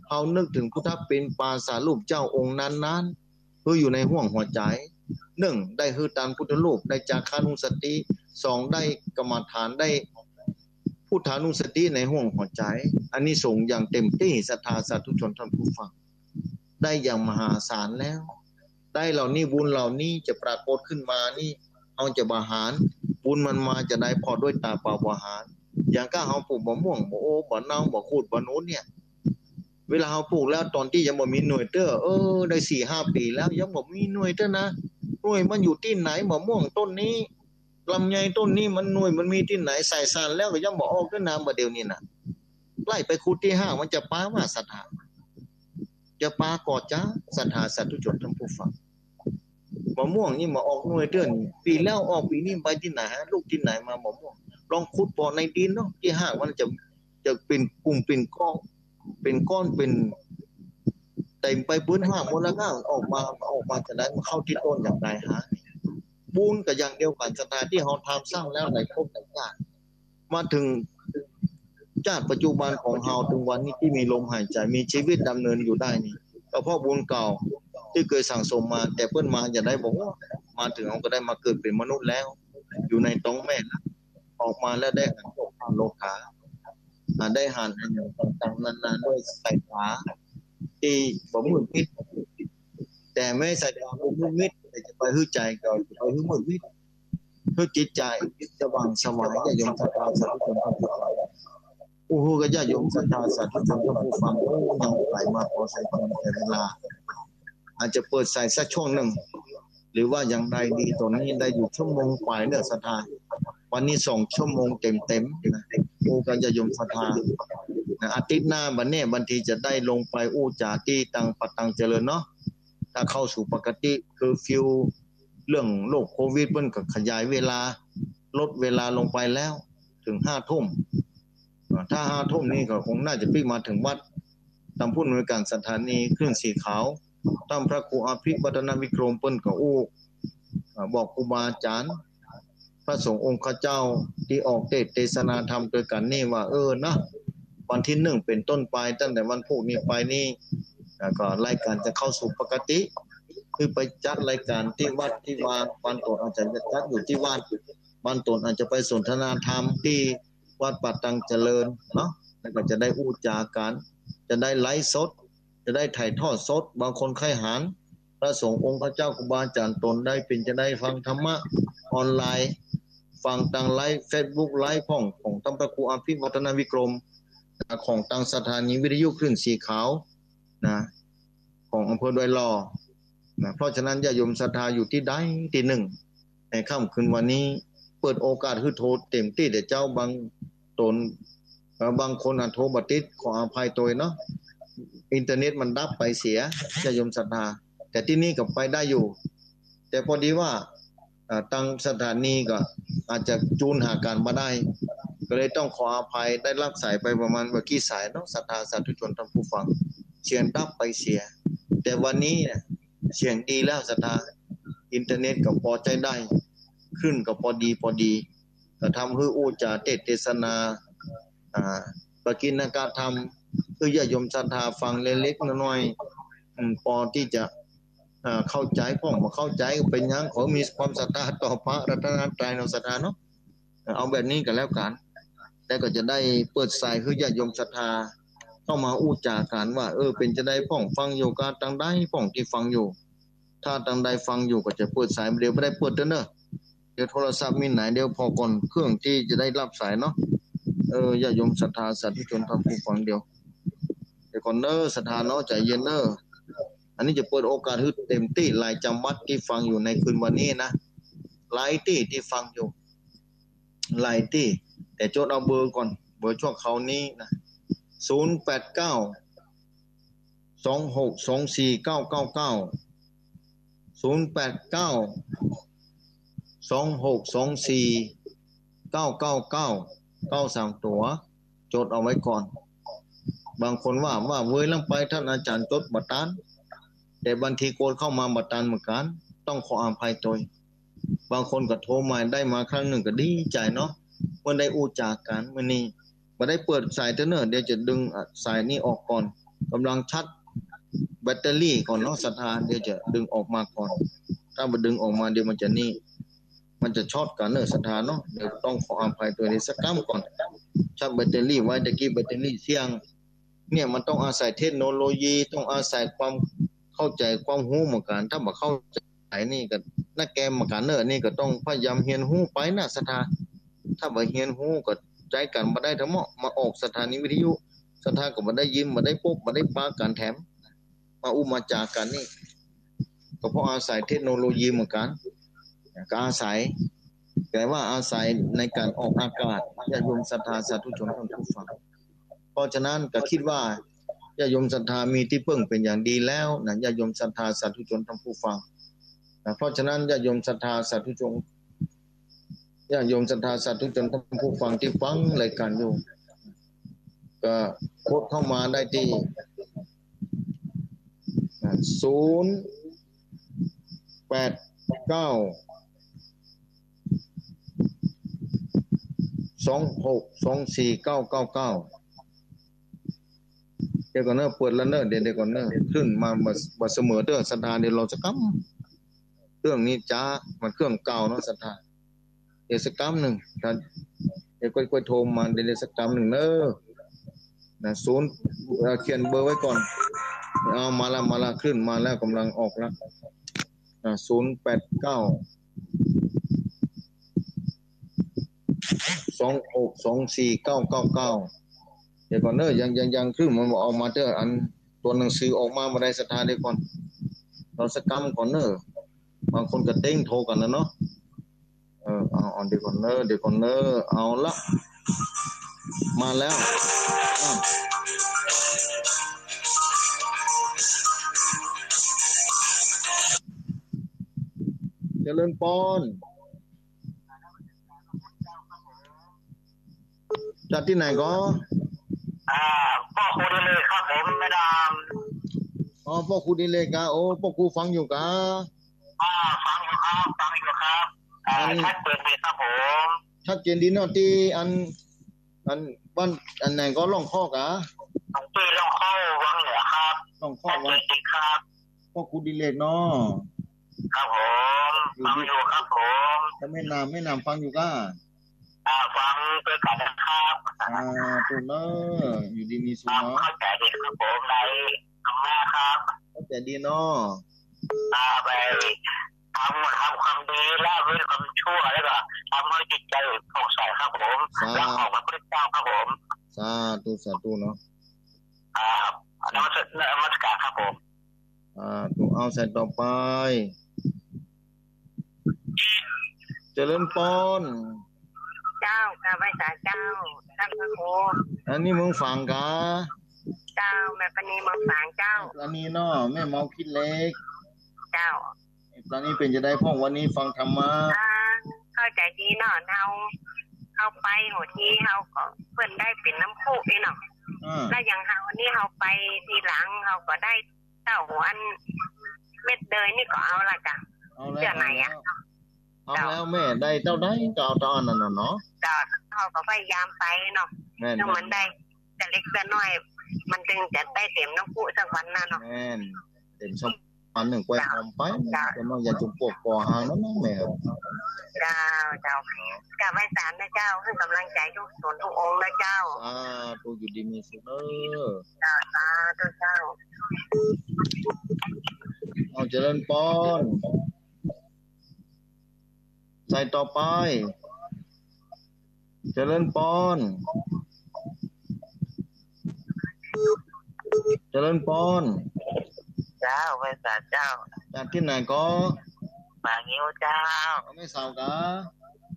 เรานึกถึงพุทธเป็นปาสารูปเจ้าองค์นั้นๆคืออยู่ในห้วงหัวใจหนึ่งได้ฮือตานพุทธรูปได้จาคานุสติสองได้กรรมฐานได้พุทธานุสติในห้วงหัวใจอันนี้ส่งอย่างเต็มที่ศรัทธาสาธุชนท่านผู้ฟังได้อย่างมหาศาลแล้วได้เหล่านี้บุญเหล่านี้จะปรากฏขึ้นมานี่เอาจะบาหารบุญมันมาจะได้พอด้วยตาเปล่าบาหารอย่างก้าเฮาปลูกมะม่วงบ่โอ้บ่เน่าบ่คูดบ่นู้นเนี่ยเวลาเฮาปลูกแล้วตอนที่ยังบ่มีหน่วยเต้อได้ 4-5 ปีแล้วยังบ่มีหน่วยเต้อนะหน่วยมันอยู่ที่ไหนมะม่วงต้นนี้ลำไยต้นนี้มันหน่วยมันมีที่ไหนใส่สารแล้วก็ยังบ่ออกด้วยน้ำบ่เดี๋ยวนี้น่ะไล่ไปขุดที่ห้างมันจะป้าว่าศรัทธาจะปากอดจ้าศรัทธาสาธุชนท่านผู้ฟังมะม่วงนี่มาออกหน่วยเดือนปีแล้วออกปีนี้ไปที่ไหนฮะลูกที่ไหนมามะม่วงลองขุดบ่อในดินเนาะที่ห้างมันจะเป็นกลุ่มเป็นก้อนเป็นเต็มไปพื้นห้างหมดแล้วก็ออกมาจากนั้นเข้าที่ต้นอย่างไรฮะบุญกับอย่างเดียวกันศรัทธาที่เฮาทำสร้างแล้วในภพในชาติมาถึงชาติปัจจุบันของเฮาถึงวันนี้ที่มีลมหายใจมีชีวิตดำเนินอยู่ได้นี่ก็เพราะบุญเก่าที่เคยสั่งสมมาแต่เพิ่นมาจะได้บอกว่ามาถึงเราก็ได้มาเกิดเป็นมนุษย์แล้วอยู่ในท้องแม่ออกมาแล้วได้หันโลกาได้หันต่างๆนานาด้วยสายตาที่บ่มืดมิดแต่ไม่สายตาบ่มืดมิดแต่จะไปหื้อใจก็ไปหื้อมืดมิดหื้อจิตใจสว่างสวายญาติโยมศรัทธาสาธุชนท่านผู้ฟังโอ้โหก็ญาติโยมศรัทธาสาธุชนท่านผู้ฟังยังไหลมาพอใส่ตอนแต่เวลาอาจจะเปิดใส่สักช่วงหนึ่งหรือว่าอย่างใดดีตรงนี้ได้อยู่ชั่วโมงกว่าเนี่ยศรัทธาวันนี้2 ชั่วโมงเต็มนะโอ้กันจะยมศรัทธานะอาทิตย์หน้าวันนี้บางทีจะได้ลงไปอู้จาที่ตังปัตตังเจริญเนาะถ้าเข้าสู่ปกติคือฟิวเรื่องโรคโควิดเพิ่นก็ขยายเวลาลดเวลาลงไปแล้วถึง5 ทุ่มถ้า5 ทุ่มนี่ก็คงน่าจะปิมาถึงวัดตามผู้อำนวยการสถานีเครื่องสีขาวตามพระครูอภิวัฒนวิกรมเปิ้นก็อู้บอกครูบาอาจารย์พระสงฆ์องค์ข้าเจ้าที่ออกเทศนาธรรมโดยกันนี่ว่านะวันที่1เป็นต้นไปตั้งแต่วันพุธนี้ไปนี่ก็รายการจะเข้าสู่ปกติคือไปจัดรายการที่วัดที่วาวันตนอาจจะจัดอยู่ที่วัดวันตนอาจจะไปสนทนาธรรมที่วัดปัตตังเจริญเนาะแล้วก็จะได้อู้จากันจะได้ไลฟ์สดจะได้ถ่ายทอดสดบางคนใครหารพระสงฆ์องค์พระเจ้าครูบาอาจารย์ตนได้เป็นจะได้ฟังธรรมะออนไลน์ฟังทางไลฟ์ Facebook ไลฟ์ของท่านพระครูอภิวัฒนวิกรมของทางสถานีวิทยุคลื่นสีขาวนะของอำเภอดอยหล่อนะเพราะฉะนั้นญาติโยมศรัทธาอยู่ที่ใดที่หนึ่งในค่ำคืนวันนี้เปิดโอกาสคือโทรเต็มที่แต่เจ้าบางตนบางคนโทรบ่ติดขออภัยตัวเนาะอินเทอร์เน็ตมันดับไปเสียญาติโยมศรัทธาแต่ที่นี่ก็ไปได้อยู่แต่พอดีว่าตั้งสถานีก็อาจจะจูนหาการมาได้ ก็เลยต้องขออภัยได้รับสายไปประมาณเมื่อกี้สายเนาะศรัทธาสาธุชนท่านผู้ฟังเสียงดับไปเสียแต่วันนี้เนี่ยเสียงดีแล้วศรัทธาอินเทอร์เน็ตก็พอใจได้ขึ้นก็พอดีก็ทำให้อู้จาเทศนาปกิณกธรรมคือญาติโยมศรัทธาฟังเล็กๆน้อยๆพอที่จะเข้าใจพ่องมาเข้าใจเป็นยังขอมีความศรัทธาต่อพระรัตนตรัยในศรัทธาเนาะเอาแบบนี้กันแล้วกันแต่ก็จะได้เปิดสายคือญาติโยมศรัทธาเข้ามาอู้จากันว่าเป็นจะได้พ่องฟังอยู่การตังได้พ่องที่ฟังอยู่ถ้าตังใดฟังอยู่ก็จะเปิดสายเดี๋ยวไม่ได้เปิดเด้อเดี๋ยวโทรศัพท์มีไหนเดี๋ยวพอก่อนเครื่องที่จะได้รับสายเนาะญาติโยมศรัทธาสาธุชนทำผู้ฟังเดียวเดี๋ยวก่อนศรัทธาเนาะใจเย็นอันนี้จะเปิดโอกาสให้เต็มที่หลายจำวัดที่ฟังอยู่ในคืนวันนี้นะหลายที่ฟังอยู่หลายที่แต่จดเอาเบอร์ก่อนเบอร์ช่วงเขานี้นะ089 264 9999 089 2624 9999 ตัวจดเอาไว้ก่อนบางคนว่าเว้ยลังไปท่านอาจารย์จดบัตรานแต่บางทีโกนเข้ามาบัตรานเหมือนกันต้องขออภัยตัวบางคนก็โทรมาได้มาครั้งหนึ่งก็ดีใจเนาะเมื่อได้อู้จากกันเมื่อนี้มาได้เปิดสายเดี๋ยวจะดึงสายนี้ออกก่อนกำลังชัดแบตเตอรี่ก่อนเนาะศรัทธาเดี๋ยวจะดึงออกมาก่อนถ้ามาดึงออกมาเดี๋ยวมันจะนี่มันจะช็อตกันศรัทธาเนาะเดี๋ยวต้องขออภัยตัวนี้สักครั้งก่อนชัดแบตเตอรี่ไว้ตะกี้แบตเตอรี่เสี่ยงเนี่ยมันต้องอาศัยเทคโนโลยีต้องอาศัยความเข้าใจความรู้เหมือนกันถ้ามาเข้าใจนี่ก็นักแกมเหมือนกันนี่ก็ต้องพยายามเรียนรู้ไปนะศรัทธาถ้าบ่เรียนรู้ก็ใจกันบ่ได้ทั้งหมดมาออกสถานีวิทยุศรัทธาก็บ่ได้ยิ้มบ่ได้พบบ่ได้ปากันแถมมาอุมาจากกันนี่ก็เพราะอาศัยเทคโนโลยีเหมือนกันก็อาศัยแต่ว่าอาศัยในการออกอากาศญาติโยมศรัทธาสาธุชนท่านผู้ฟังเพราะฉะนั้นก็คิดว่าญาติโยมศรัทธามีที่พึ่งเป็นอย่างดีแล้วนะญาติโยมศรัทธาสาธุชนท่านผู้ฟังนะเพราะฉะนั้นญาติโยมศรัทธาสาธุชนญาติโยมศรัทธาสาธุชนท่านผู้ฟังที่ฟังรายการอยู่ก็โพสต์เข้ามาได้ที่089 2624 999เดี๋ยวก่อนเปิดแล้วเดี๋ยวก่อนขึ้นมาเสมอศรัทธาเดี๋ยวเราจะกำเครื่องนี้จ้ามันเครื่องเก่าเนาะศรัทธาเดี๋ยวสักกำหนึ่งเดี๋ยวค่อยโทรมาเดี๋ยวสักกำหนึ่งนะ0เขียนเบอร์ไว้ก่อนเอามาละขึ้นมาแล้วกำลังออกแล้ว089 2624 999เดี๋ยวก่อนยังขึ้นมันออกมาอันตัวหนังสือออกมาบ่ได้ศรัทธาเดี๋ยวก่อนเราสักกำก่อนบางคนก็เต้งโทรกันแล้วเนาะเอาเดี๋ยวก่อนเอาละมาแล้วเจริญปอนจากที่ไหนก็พ่อครูดีเลยครับผมไม่ดามพ่อครูดีเลยกะพ่อครูฟังอยู่กะฟังอยู่ครับชัดเจนดีครับผมชัดเจนดีเนาะที่อันบ้านอันไหนก็ล่องข้อกะที่ล่องข้อวังเหนือครับล่องข้อวังครับพ่อครูดีเลยเนาะครับผมฟังอยู่ครับผมจะไม่นำฟังอยู่กะฟังเพื่อกันนะครับตัวเนอะอยู่ดีมีสุขเนาะเข้าใจดีครับผมในธรรมะครับเข้าใจดีเนาะไปทำความดีละเว้นความชั่วแล้วก็ทำให้จิตใจผ่องใสครับผมรักของพระพุทธเจ้าครับผมสาธุเนาะนมัสการครับผมตัวเอาใส่ต่อไปเจริญปอนเจ้าข้าพเจ้าเจ้าท่านพระครูอันนี้มึงฟังกะเจ้าแม่ปณีเมืองฝางเจ้าอันนี้เนาะแม่เมาคิดเล็กเจ้าตอนนี้เป็นจะได้พ่อวันนี้ฟังธรรมะเข้าใจดีเนาะ เขาไปหัวที่เขาก็เพิ่นได้เป็นน้ำคู่นี่เนาะแล้วอย่างเฮานี่เขาไปทีหลังเขาก็ได้เต้าหัวอันเม็ดเดยนี่ก็เอาละจ้ะเจ้าไหนอ่ะเอาแล้วแม่ได้เต้าได้ก็เอาตอนนั้นเนาะเขาก็พยายามไปเนาะแล้วมันได้แต่เล็กแต่น้อยมันจึงจะได้เต็มน้ำคู่สักวันน่ะเนาะแม่นเต็มช่องอันหนึ่งแกว่งออกไปแต่น้องอย่าจุกปวกปอหางนั้นนะแม่เจ้ากราบไหว้ศาลนะเจ้าให้กำลังใจทุกส่วนทุกองค์นะเจ้าตัวอยู่ดีมีสุขเด้อเจ้าเอาเจริญพรใส่ต่อไปเจริญพรเจริญพรเจ้าไหว้ศาลเจ้าจากที่ไหนก็บางนิ้วเจ้าไม่สาวกะ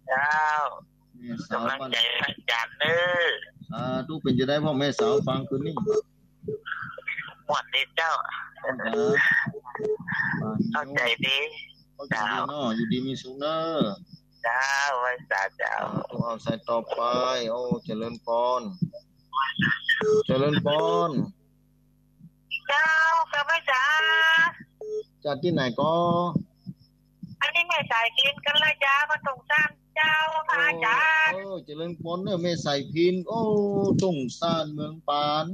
เจ้ากำลังใจอาจารย์เด้อทุกเป็นจะได้พ่อแม่สาวฟังคืนนี้หมดเลยเจ้าเข้าใจดีเจ้าอยู่ดีมีสุขเนอะเจ้าไหว้ศาลเจ้าเอาใส่ต่อไปโอ้เจริญพรเจริญพรเจ้ากลับมาจ้าจากที่ไหนก็อันนี้แม่สายพินกันเลยจ้ามาส่งซ่านเจ้าพระอาจารย์เจริญพรเนอะแม่สายพินโอ้ส่งซ่านเมืองปาน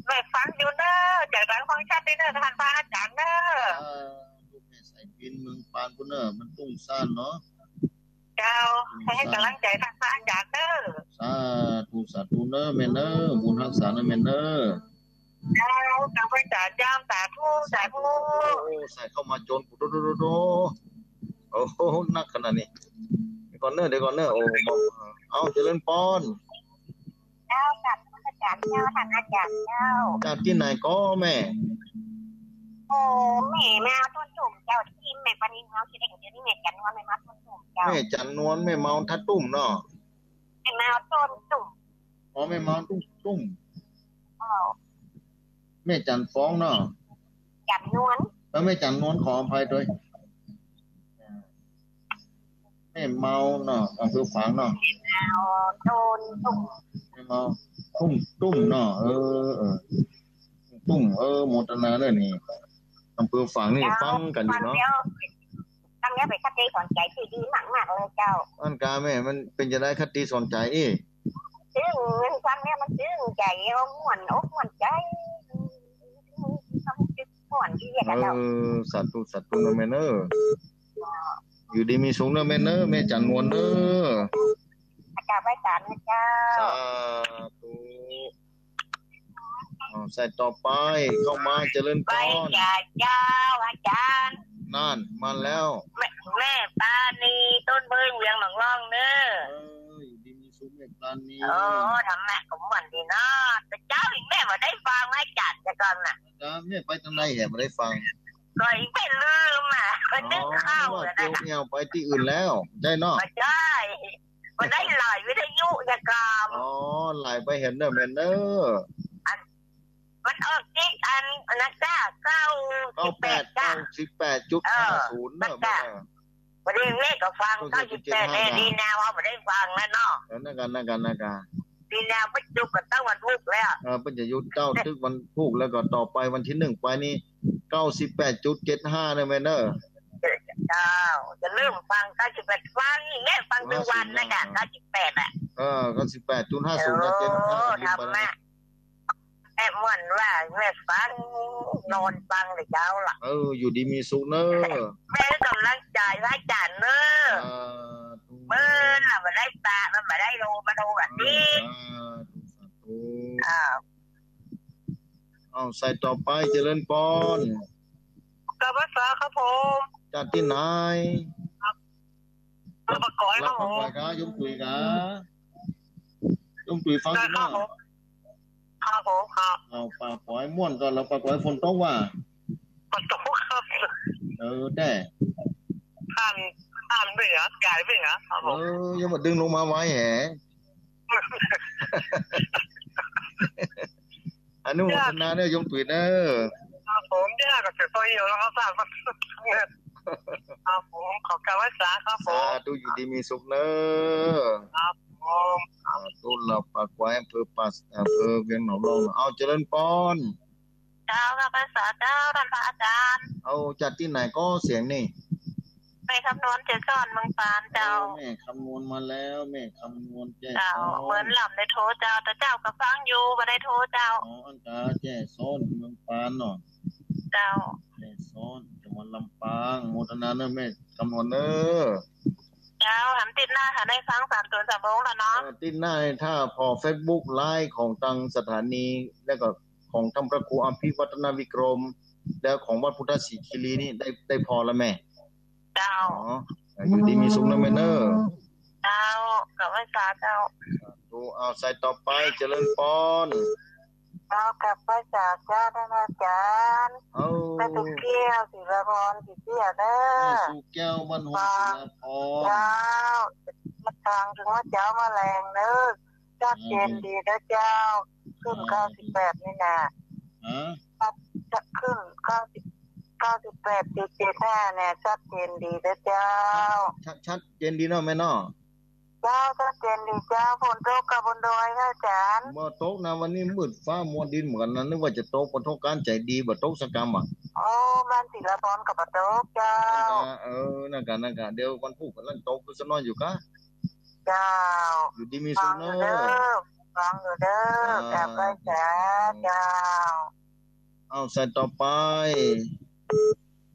แม่ฟังอยู่เนอะจากหลังฟังชัดได้เนอะท่านพระอาจารย์เนอะลูกแม่สายพินเมืองปานพุ่นเนอะมันส่งซ่านเนาะเจ้าให้กำลังใจท่านพระอาจารย์เนอะสาธุเนอะแม่เนอะบุญรักษาเนอะแม่เนอะเจ้ากลับไปจ่ายามสาธุใส่เข้ามาโจรปุโดโอ้โหนักขนาดนี้เดี๋ยวก่อนเนอะโอ้เอาเจริญพรเจ้ากับอาจารย์เจ้าท่านอาจารย์เจ้าจากที่ไหนก็แม่โอ้แม่มาต้นจุ่มเจ้าที่แม่ปนินเขาคิดได้อย่างเดียวนี่แม่จันนวลแม่มาต้นจุ่มเจ้าแม่จันนวลแม่เมาทัดตุ่มเนาะแม่มาต้นจุ่มแม่เมาตุ่มแม่จันฟ้องเนาะจันนวลแล้วแม่จันนวลขออภัยด้วยแม่เมาเนาะอำเภอฝางเนาะเมาโดนตุ่มแม่เมาตุ่มเนาะตุ่มโมตนาเด้อนี่อำเภอฝางนี่ฟังกันอยู่เนาะตั้งนี้เป็นคติสอนใจที่ดีมากเลยเจ้าอันกาแม่มันเป็นจะได้คติสอนใจอีซึ่งฟังเนี่ยมันซึ้งใจม่วนอกม่วนใจสัตว์เนอะแม่เนอะอยู่ดีมีสูงเนอะแม่เนอะแม่จันนวลเนอะอาจารย์ไว้ศาลนะเจ้าสาธุใส่ต่อไปเข้ามาเจริญพรเจ้าอาจารย์นั่นมาแล้วแม่ปานีต้นเบิ้งเวียงหนองร่องเนอะอยู่ดีมีสูงแม่ปานีทำแม่ผมหวั่นดีเนาะแต่เจ้าอีกแม่มาได้ฟังไหมจัดจะก่อนน่ะแม่ไปทางไหนแหมาได้ฟังก็อีกไม่ลืมมันนึกเข้าเลยนะเนี่ยไปที่อื่นแล้วได้เนาะใช่มันได้หลายวิทยุจะกรรมหลายไปเห็นเนอะแมนเนอร์มันออกที่อันนักจ้า98.50เนอะแม่วันนี้แม่ก็ฟัง98เลยดีแนวว่าได้ฟังแล้วเนาะนั่นกันดีแนวไม่จุกกันตั้งวันพุธแล้วเป็นจะยุดเจ้าทึกวันพุธแล้วก็ต่อไปวันที่1ไปนี่98.75เนอะแม่เนอร์เจ้าจะเริ่มฟัง98ฟังแม่ฟังทุกวันนะจ๊ะ98อ่ะ98.50กับ75ทำแม่แม่ม่วนว่าแม่ฟังนอนฟังเลยเจ้าล่ะอยู่ดีมีสุขเนอะแม่กำลังใจให้จันเนอะเมื่อน่ะมาได้ปลามันมาได้โลมาโลแบบนี้ใส่ต่อไปเจริญพรกับภาษาครับผมจากที่ไหนประกอบครับผมยมตุยกะยมตุยฟังกันเนาะครับผมครับปลาปล่อยม่วนก่อนเราปลาปล่อยฝนตกว่าฝนตกครับได้ท่านเบื่อกายเบื่อครับผมยังมาดึงลงมาไว้แหอนุโมทนาเนี่ยยมตุ๋ยเนอะผมแยกกับเสือตัวเหี่ยวแล้วเขาสร้างมาครับผมขอกราบไหว้ศาลครับผมดูอยู่ดีมีสุขเนอะครับ ผมตุ้นเราปากไว้อำเภอปัสอำเภอเวียงหนองรองเอาเจริญปอนเจ้ากับภาษาเจ้าท่านพระอาจารย์เอาจัดที่ไหนก็เสียงนี่ไปคำนวณเจ้าซ่อนเมืองปานเจ้าแม่คำนวณมาแล้วแม่คำนวณเจ้าเหมือนหลับได้โทรเจ้าแต่เจ้าก็ฟังอยู่บ่ได้โทรเจ้าอ๋ออันกาแจ้ซ้อนเมืองปานเนาะเจ้าแจ้ซ้อนจังหวัดลำปางโมทนาเนอะแม่คำนวณเนอะเจ้าทำติดหน้าค่ะได้ฟัง3 ตัว3 โมงแล้วเนาะติดหน้าถ้าพอ Facebook ไลฟ์ของทางสถานีแล้วก็ของท่านพระครูอภิวัฒนวิกรมแล้วของวัดพุทธศรีคีรีนี่ได้พอแล้วแม่เจ้าอยู่ดีมีสุขนะแม่เนอะเจ้ากับภาษาเจ้าดูเอาใส่ต่อไปเจริญปอนเจ้ากับภาษาเจ้าท่านอาจารย์แม่ตุกแก้วศิลปรศิเสียเด้อแม่สุแก้วบ้านหงศิลปรเจ้ามาทางถึงว่าเจ้ามาแรงเด้อจัดเจนดีนะเจ้าขึ้น98นี่นะจะขึ้น98.75เนี่ยชัดเจนดีนะเจ้าชัดเจนดีเนาะแม่เนาะเจ้าชัดเจนดีเจ้าฝนตกกับบนดอยค่ะอาจารย์บ่ตกนะวันนี้มืดฟ้ามัวดินเหมือนกันนะนึกว่าจะตกปฐการใจดีบ่ตกสักกรรมอ่ะบ้านศิลปรกับบ่ตกเจ้านั่นกันเดี๋ยววันพุธกันลั่นตกซะน้อยอยู่กะเจ้าอยู่ดีมีสุขเนาะฟังอยู่เด้อกับพระเจ้าเอาใส่ต่อไป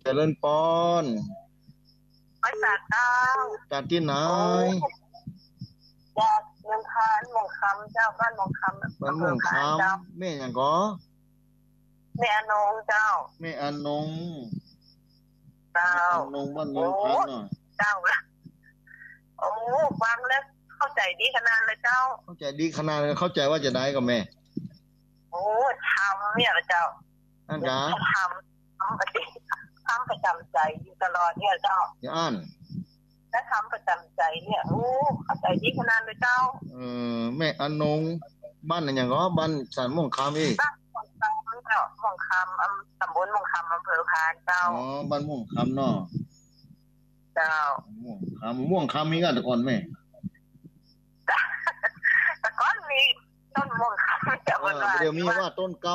เจริญปอนภาษาเจ้าจากที่ไหนจากเมืองคานหม่องคำเจ้าบ้านหม่องคำบ้านหม่องคำแม่หยังก็แม่อนงเจ้าแม่อนงเจ้าอนงบ้านเมืองคำเนาะเจ้าโอ้ฟังแล้วเข้าใจดีขนาดเลยเจ้าเข้าใจดีขนาดเลยเข้าใจว่าจะได้กับแม่โอ้ทำเนี่ยเจ้าอันกะทำประจำใจอยู่ตลอดเนี่ยเจ้าอย่าอ่านและทำประจำใจเนี่ยโอ้เข้าใจดีขนาดเลยเจ้าแม่อนงบ้านอย่างก็บ้านสันม่วงคำอีกบ้านม่วงคำเจ้าม่วงคำตำบลม่วงคำอำเภอพานเจ้าบ้านม่วงคำเนาะเจ้าม่วงคำมีกันแต่ก่อนแม่แต่ก่อนมีต้นม่วงคำจะเดี๋ยวมีว่าต้นเก่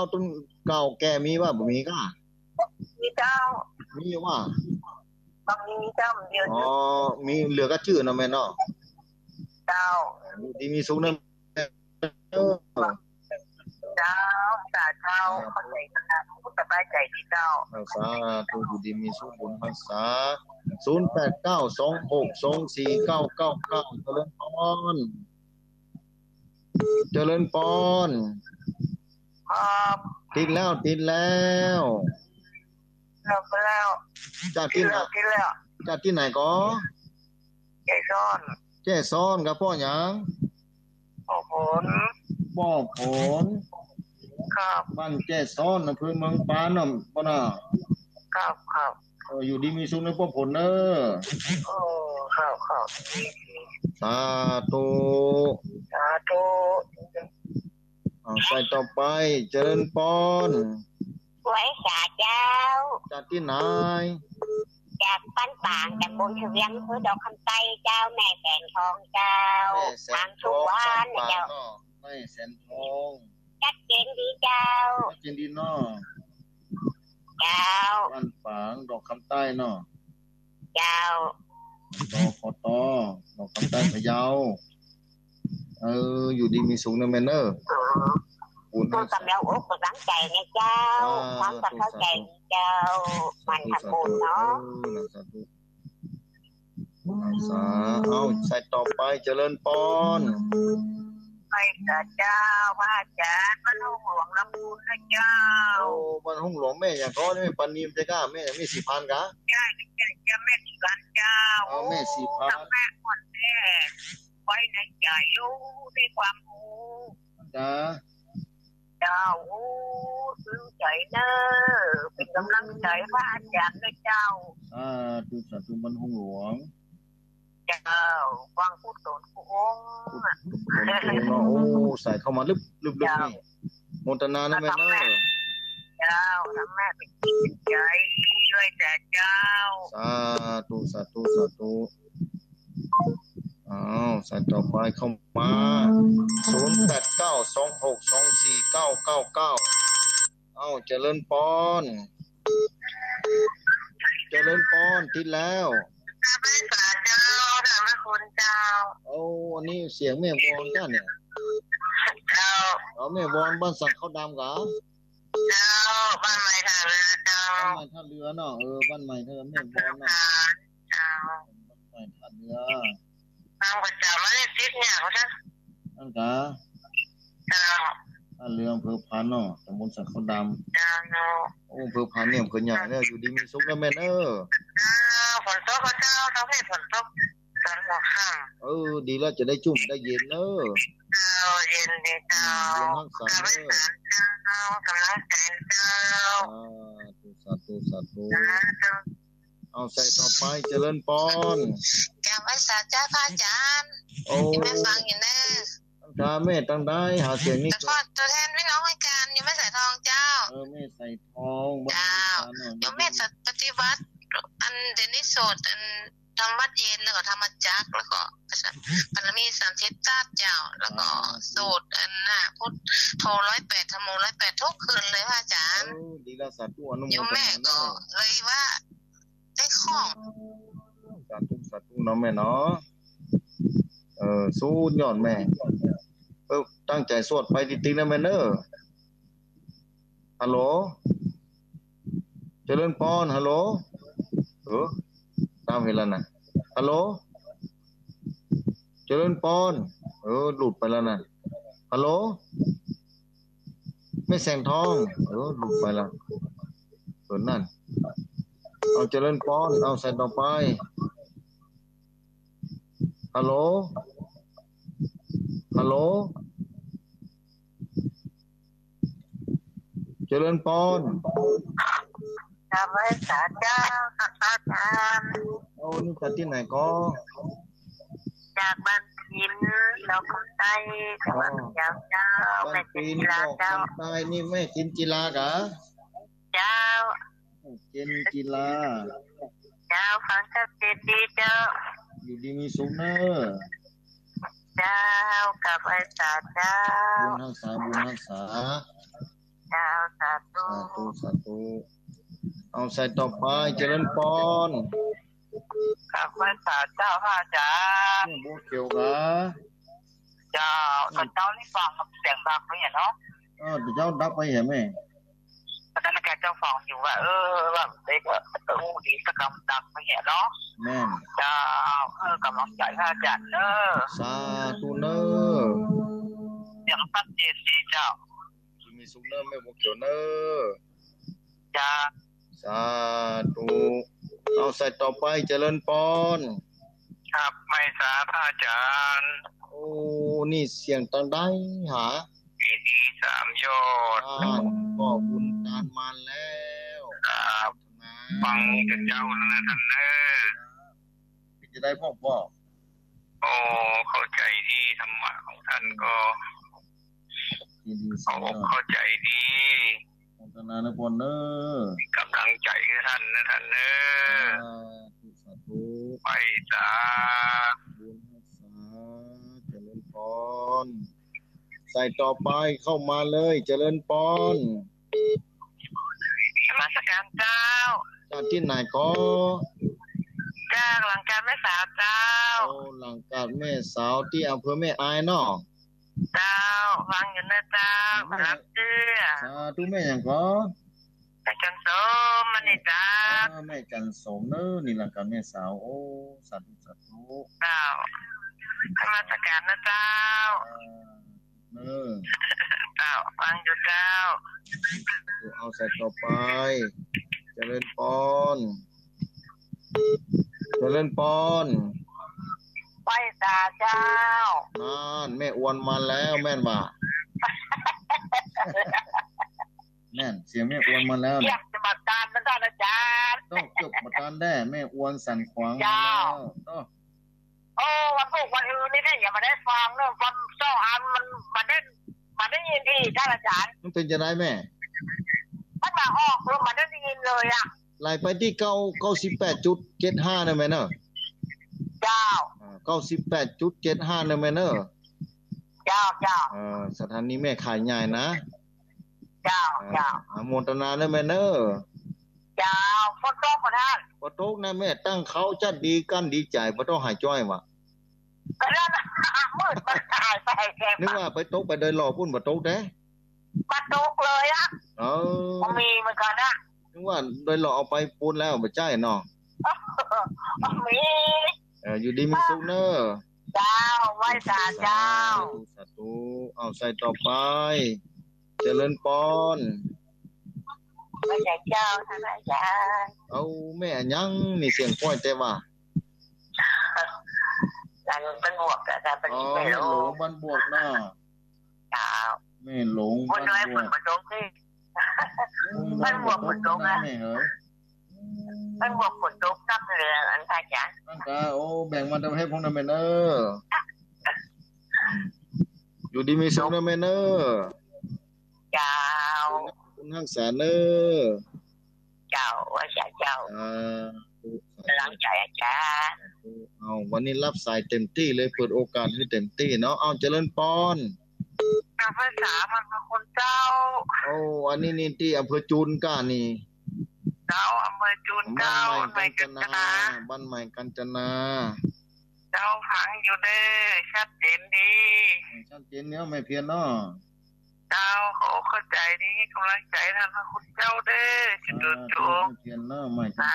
าแก่มีว่าบ่มีก็มีเจ้ามีว่าบางมีเจ้าเดียวมีเหลือก็ชื่อนะแม่เนาะเจ้าดีมีสุขนะเจ้าสาเจ้าเข้าใจนะผู้สบายใจดีเจ้าสาธุอยู่ดีมีสุขบุญภาษา0892624999เจริญปอนติดแล้วจากที่ไหนก็แจ้ซ้อนกับพ่อหยังบ่ผลครับบ้านแจ้ซ้อนอำเภอเมืองปานน่ะบ่น่ะครับอยู่ดีมีสุขในพ่อผลเด้อครับสาธุใส่ต่อไปเจริญปอนไว้สาเจ้าจากที่ไหนจากบ้านปางจากบนเวียงคือดอกคำไต้เจ้าแม่แสนทองเจ้าทางสุวรรณเจ้าแม่แสนทองชัดเจนดีเจ้าชัดเจนดีเนาะเจ้าบ้านปางดอกคำใต้เนาะเจ้าดอกคำใต้พะเยาอยู่ดีมีสุขนะแม่เนอตัวกำลังอกกำลังใจไงเจ้าความเข้าใจเจ้ามันทำบุญเนาะเอาใส่ต่อไปเจริญปอนไปเจ้าว่าอาจารย์มันหลวงลำพูนนะเจ้ามันห้องหลวงแม่อย่างก็ไม่ปันนีมจะกล้าแม่มี4,000กะใช่แม่4,000เจ้าแม่4,000แม่อ่อนแม่ไว้ในใจรู้ในความรู้จ้าเจ้าซึ้งใจเนอะเป็นกำลังใจว่าอาจารย์นะเจ้าตุสัตุมันห้องหลวงเจ้าฟังพูดโดนผู้องใส่เข้ามาลึกนี่โมทนานะแม่เนอะเจ้าทำแม่เป็นจิตใจด้วยแต่เจ้าสาธุ อ้าวสายต่อไปเข้ามา0892624999อ้าวเจริญปอนติดแล้วไม่สาเจ้าถามว่าคุณเจ้าโอ้อันนี้เสียงแม่วอนจ้าเนี่ยเจ้าแม่วอนบ้านสักข้าวดำกะเจ้าบ้านใหม่ท่าเรือเจ้าบ้านใหม่ท่าเรือเนาะบ้านใหม่ท่าแม่วอนเนาะเจ้าบ้านใหม่ท่าเรือตามกับเจ้าไม่ได้ซิดเนี่ยเขาใช่นั่นกะเจ้าท่าเรืออำเภอพานเนาะตำบลสักข้าวดำเจ้าโอ้อำเภอพานเนี่ยอำเภอใหญ่เนี่ยอยู่ดีมีสุขนะแม่ฝนตกเจ้าทำให้ฝนตกตอนหัวค่ำดีแล้วจะได้จุ่มได้เย็นเจ้าเย็นดีเจ้าสาธุเจ้ากำลังใจเจ้าสาธุเอาใส่ต่อไปเจริญปอนกราบไหว้สาธุพระอาจารย์แม่ฟังอยู่แน่ตาแม่ตั้งได้หาเสียงนี้ขอตัวแทนพี่น้องให้การยังไม่ใส่ทองเจ้าแม่ใส่ทองเจ้ายังแม่ปฏิวัติอันเดนิโสดอันธรรมวัดเย็นแล้วก็ธรรมจักรแล้วก็ปรมี30 ชาติเจ้าแล้วก็สูตรอันน่ะพุทโท108ธรรม108ทุกคืนเลยพระอาจารย์ดีแล้วสาธุอนุโมทนาแม่ก็เลยว่าได้ข้องสาธุเนาะแม่เนาะสู้ยอดแม่ตั้งใจสวดไปติ๊กๆนะแม่เนอะฮัลโหลเจริญปอนฮัลโหลตามเห็นแล้วนะฮัลโหลเจริญปอนหลุดไปแล้วนะฮัลโหลไม่แสงทองหลุดไปแล้วนั่นเอาเจริญปอนเอาใส่ต่อไปฮัลโหลเจริญปอนกราบไหว้สาธุเจ้าอาจารย์นี่จากที่ไหนก็จากบ้านพินเราคำใต้จังหวัดเจ้าแม่จินจิลาเจ้าใต้นี่แม่จินจิลากะเจ้าจินจิลาเจ้าฟังชัดเจนดีเจ้าอยู่ดีมีสุขเนอะเจ้ากราบไหว้สาธุเจ้าบุญรักษาเจ้าสาธุเอาใส่ต่อไปเจริญปอนครับพระเจ้าพระอาจารย์บัวเขียวกะเจ้าเจ้านี่ฟังเสียงดังไหมเนาะเจ้าดับไปเห็นไหมตอนนั้นแกเจ้าฟังอยู่ว่าแบบเด็กดีสกรรมดังไหมเนาะแม่เจ้ากำลังใจพระอาจารย์เนอะสาธุเนอะอย่างชัดเจนดีเจ้ามีสุขเนอะแม่บัวเขียวเนอะจ้าสาธุเอาใส่ต่อไปเจริญปอนครับไม่สาพระอาจารย์นี่เสียงตังได้หาดี3 ยอดก็บุญทานมาแล้วครับฟังจากเจ้าแล้วนะท่านเนอะจะได้พ่อเข้าใจดีธรรมะของท่านก็เข้าใจดีพัฒนาในปอนเนอร์กำลังใจให้ท่านนะท่านเนอไปจ้าบุญรักษาเจริญปอนใส่ต่อไปเข้ามาเลยเจริญปอนนมัสการเจ้าจากที่ไหนก็จากหลังการแม่สาวเจ้าหลังการแม่สาวที่อำเภอแม่อายเนาะเจ้าฟังอยู่นะเจ้ารับเชื่อทุกแม่อย่างก็แม่จันสมมันนี่จ้าแม่จันสมเนอะนี่หลังการแม่สาวสาธุเจ้าธรรมสการนะเจ้าเจ้าฟังอยู่เจ้าเอาใส่ต่อไปเจริญปอนไหว้ตาเจ้าแม่อ้วนมาแล้วแม่นบ่าแม่นเสียงแม่อ้วนมาแล้วอยากจะมาตานนะท่านอาจารย์ต้องจบมาตานได้แม่อ้วนสั่นขวางแล้ววันพวกวันอื่นนี่เนี่ยอย่ามาได้ฟังเรื่องวัน2 อันมันมาได้ยินดีท่านอาจารย์มันเป็นจะได้แม่มันมาออกมาได้ยินเลยไล่ไปที่98.75นะแม่เนอะเจ้า 98.75นะแม่เนอะเจ้าสถานีแม่ขายใหญ่นะเจ้าโมทนานะแม่เนอะเจ้าฝนตกบ่ท่านฝนตกนะแม่ตั้งเขาจะดีกันดีใจบ่ต้องหายจ้อยว่ะก็นั่นมืดมันตายไปแกนึกว่าไปตกไปเดินรอพุ่นบ่ตกเด้บ่ตกเลยอ่ะมีเหมือนกันนะนึกว่าเดินรอเอาไปปูนแล้วบ่ใช่เนาะมีอยู่ดีมีสุขเนอะเจ้าไหว้ศาลเจ้าสาธุเอาใส่ต่อไปเจริญพรไหว้เจ้าท่านอาจารย์เอาแม่ยังนี่เสียงป้อยแต่ว่านั่นเป็นบวกแต่เป็นไม่หลงบ้านบวกนะเจ้าแม่หลงคนน้อยคนประจงที่บ้านบวกคนตรงนะบ้านบวกคนตรงนับเรืออันท่าจ๋านั่นก็โอ้แบ่งมาทำให้พงน้ำเมนเนอร์อยู่ดีมีสุขนะแม่เนอร์เจ้าคุณรักษาเนอร์เจ้าว่าเจ้าหลังใจอาจารย์เอาวันนี้รับสายเต็มที่เลยเปิดโอกาสให้เต็มที่เนาะเอาเจริญพรภาษามันเป็นคนเจ้าโอ้อันนี้นี่ที่อำเภอจูนก้านี่เจ้าอำเภอจูนเจ้าบ้านใหม่กัญจนาบ้านใหม่กัญจนาเจ้าฟังอยู่เด้อชัดเจนดีชัดเจนเนี้ยไม่เพี้ยนเนาะเจ้าเขาเข้าใจดีกำลังใจท่านพระคุณเจ้าเด้อจุดจุดเพี้ยนเนาะไม่กัญจนา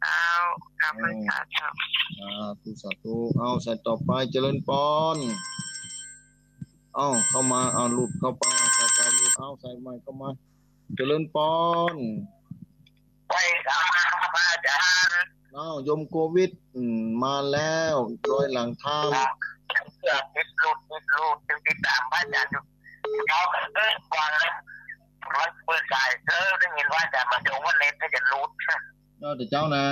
เอาขอบคุณครับสาธุเอาใส่ต่อไปเจริญพรเอาเข้ามาเอาหลุดเข้าไปเอาใส่หลุดเอาใส่ใหม่เข้ามาเจริญพรไปครับอาจารย์เอายมโควิดมาแล้วร้อยหลังทางติดหลุดติดตามอาจารย์เขาก่อนแล้วมันเปิดสายได้ยินว่าจะมาดูว่าเน็ตจะหลุดแต่เจ้านะ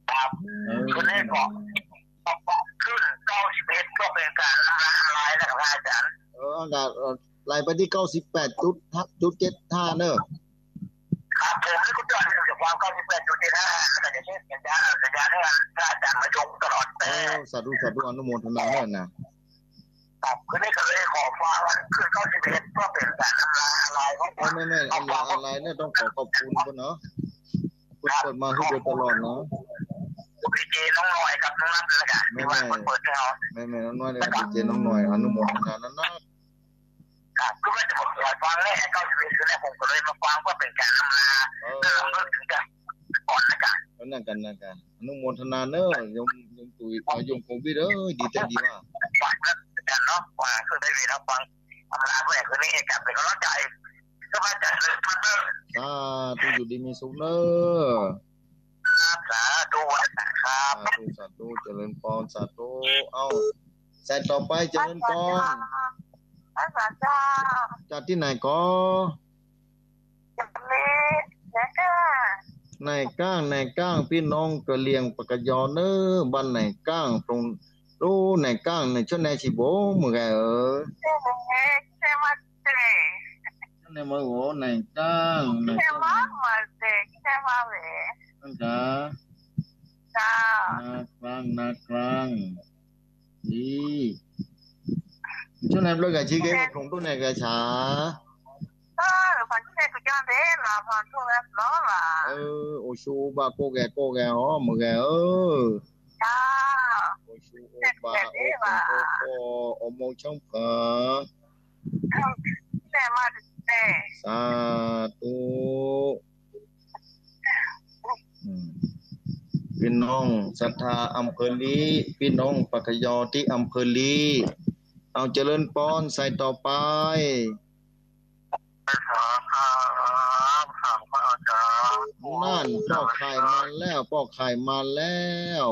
ครับคนนี้ก็ขึ้น91ก็เป็นการอะไรนะครับอาจารย์ไล่ไปที่98.75เนอะครับผมนี่คุณจอดอยู่ความ98.75แต่จะเช่นสัญญาให้อาจารย์มาชมตลอดสาธุอนุโมทนาเนี่ยนะครับคือนี่ก็เลยขอฟังว่าขึ้น91ก็เป็นการอะไรของไม่อะไรเนี่ยต้องขอบคุณคุณเนาะคุณเปิดมาให้ดูตลอดเนาะดีเจน้องหน่อยกับน้องนัทเลยค่ะที่ว่าเปิดให้เราไม่น้องน้อยเลยดีเจน้องหน่อยอนุโมทนานั้นนะครับก็จะบอกว่าฟังแรก91คือแรกผมก็เลยมาฟังเพื่อเป็นการทำงานเริ่มถึงจะก่อนนะจ๊ะนั่นกันอนุโมทนาเนอะยมตุยยมคงพี่ดีใจดีว่าฟังนะอาจารย์เนาะว่าคือได้เลยนะฟังทำงานแรกคือนี่กลับไปก็ร้อนใจก็มาจัดเลยพันเนอร์ตูอยู่ดีมีสุขเนอะสาธุครับสาธุเจริญพรสาธุเอาใส่ต่อไปเจริญพรจากที่ไหนก็ในก้างพี่น้องกะเลียงปะกะยอเนอบ้านไหนก้างตรงรู้ไหนก้างในช่วงไหนชิโบมือไงในมือโหไหนก้างนั่นจ้านากลางดีช่วงไหนเลิกกับชีเกย์ตรงตัวไหนกับชาพันที่ไหนก็ยังได้ละพันทุกอย่างล้อละโอชูบาโกแกอ๋อมือแกจ้าโอชูบาโอโมช่องเผอแต่มาแต่สาธุพี่น้องศรัทธาอำเภอลีพี่น้องปะกยอที่อำเภอลีเอาเจริญพรใส่ต่อไปนั่นพ่อไข่มาแล้ว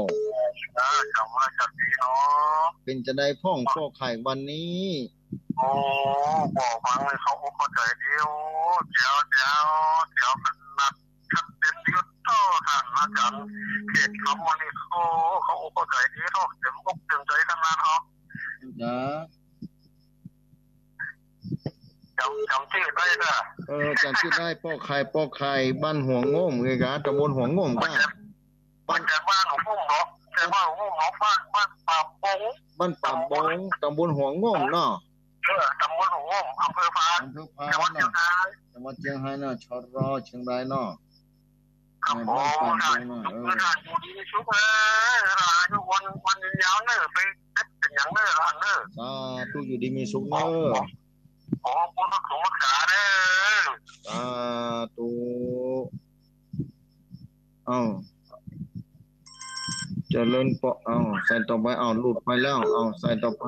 เป็นจะได้พ่องพ่อไข่วันนี้โอ้บอกฟังเลยเขาเข้าใจเดียวมันนัดชัดเจนยุดโตทางอาจารย์เขตคำวันนี้เขาเข้าใจดีเขาเต็มอกเต็มใจทำงานเขาจำชื่อได้ป่ะจำชื่อได้พ่อไข่บ้านหัวงมไงกะตำบลหัวงมบ้านหัวงมเนาะ แต่ว่าโอ้หมอฟ้าบ้านป่าบงบ้านป่าบงตำบลหัวง่วงเนาะตำบลหัวง่วงอำเภอพานจังหวัดเชียงรายเนาะชรเชียงรายเนาะครับโอ้ได้ได้อยู่ดีมีสุขเลยทุกวันยาวเนอะไปเป็นอย่างเนอะร้านเนอะทุกอยู่ดีมีสุขเนอะขอคุณรักษาเด้อตุเอาเจริญปอเอาใส่ต่อไปเอาหลุดไปแล้วเอาใส่ต่อไป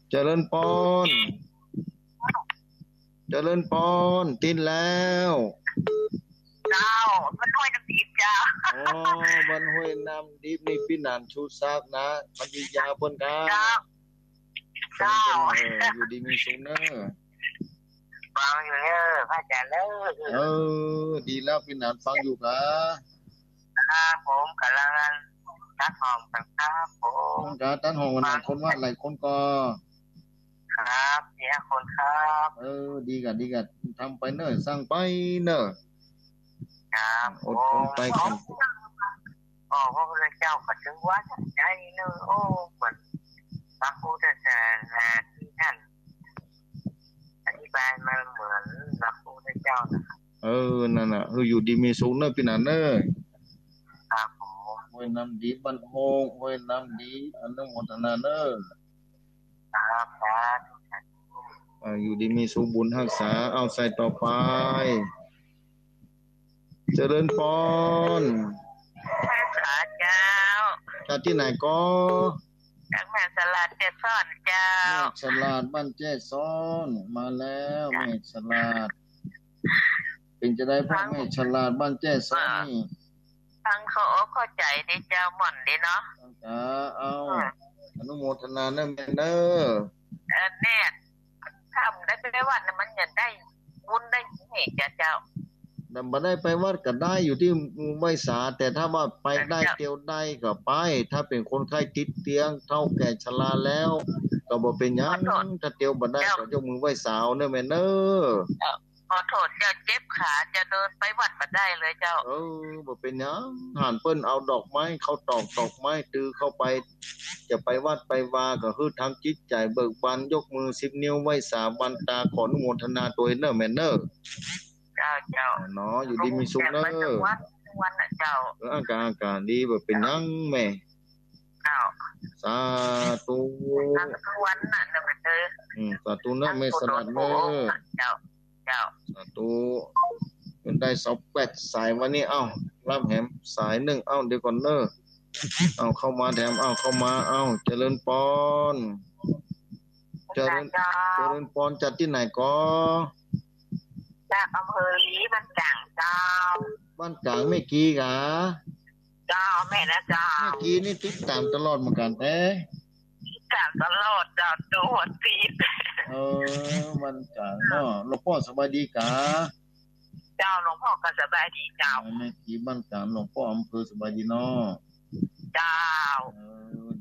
เจริญปอนตินแล้วเจ้ามันห้วยน้ำดิบจ้ามันห้วยน้ำดิบนี่พี่นานชูซักนะมันดียาเพิ่นกันเจ้าอยู่ดีมีสุขเนอะฟังอยู่เนอะพระอาจารย์เลยดีแล้วพี่นานฟังอยู่ครับผมกำลังตัดห้องครับผมตัดห้องวันไหนคนว่าหลายคนก็ครับเนี่ยคนครับดีกันทำไปเนอะสร้างไปเนอะครับอดทนไปกันพระพุทธเจ้าก็ถึงวัดใจเนอะโอ้เหมือนพระพุทธเจ้าที่ท่านอธิบายมาเหมือนพระพุทธเจ้านะครับนั่นน่ะอยู่ดีมีสุขเนอะพี่นานเนอะครับผมห้วยน้ำดีบ้านโฮงห้วยน้ำดีอนุโมทนาเนอะครับอยู่ดีมีสุขบุญรักษาเอาใส่ต่อไปเจริญพรขาเจ้าจากที่ไหนก็จากแม่สลัดเจ็ดซ่อนเจ้าสลัดบ้านเจ็ดซ่อนมาแล้วแม่สลัดเป็นจะได้พ่อแม่ฉลาดบ้านแจ้ซ้อนนี่ทั้งเขาเข้าใจดีเจ้าหม่อนดีเนาะเอาอนุโมทนาเนอะแม่เนอะเนี่ยทำได้ไปวัดมันจะได้บุญได้เหตุเจ้าแต่บ่ได้ไปวัดก็ได้อยู่ที่ไว้สาแต่ถ้าว่าไปได้เตียวได้ก็ไปถ้าเป็นคนไข้ติดเตียงเท่าแก่ชราแล้วก็บ่เป็นหยังถ้าเตียวบ่ได้ก็ยกมือไหว้สาวเนอะแม่เนอะขอโทษเจ้าเจ็บขาจะเดินไปวัดมาได้เลยเจ้าบ่เป็นหยังห่านเปิ้นเอาดอกไม้เขาตอกดอกไม้ตื้อเข้าไปจะไปวัดไปวาก็คือทำจิตใจเบิกบานยกมือ10นิ้วไหว้สาบันตาขออนุโมทนาตัวเนอะแม่เนอะเจ้าเนาะอยู่ดีมีสุขเนอะวันน่ะเจ้าอาการดีบ่เป็นหยังแม่เจ้าสาธุวันน่ะเด้อสาธุเนอะแม่สลัดเนอะเจ้าสาธุเป็นได้28สายวันนี้รับแหมสาย1เดี๋ยวก่อนเนอะเข้ามาแถมเข้ามาเจริญปอนเจริญปอนจัดที่ไหนก็จากอำเภอลีบ้านกลางเจ้าบ้านกลางไม่กี่กะเจ้าแม่นะเจ้าไม่กี่นี่ติดตามตลอดเหมือนกันตามตลอดเจ้าตัวหัวตีดบ้านกลางเนาะหลวงพ่อสบายดีกะเจ้าหลวงพ่อก็สบายดีเจ้าไม่กี่บ้านกลางหลวงพ่ออำเภอสบายดีเนาะเจ้า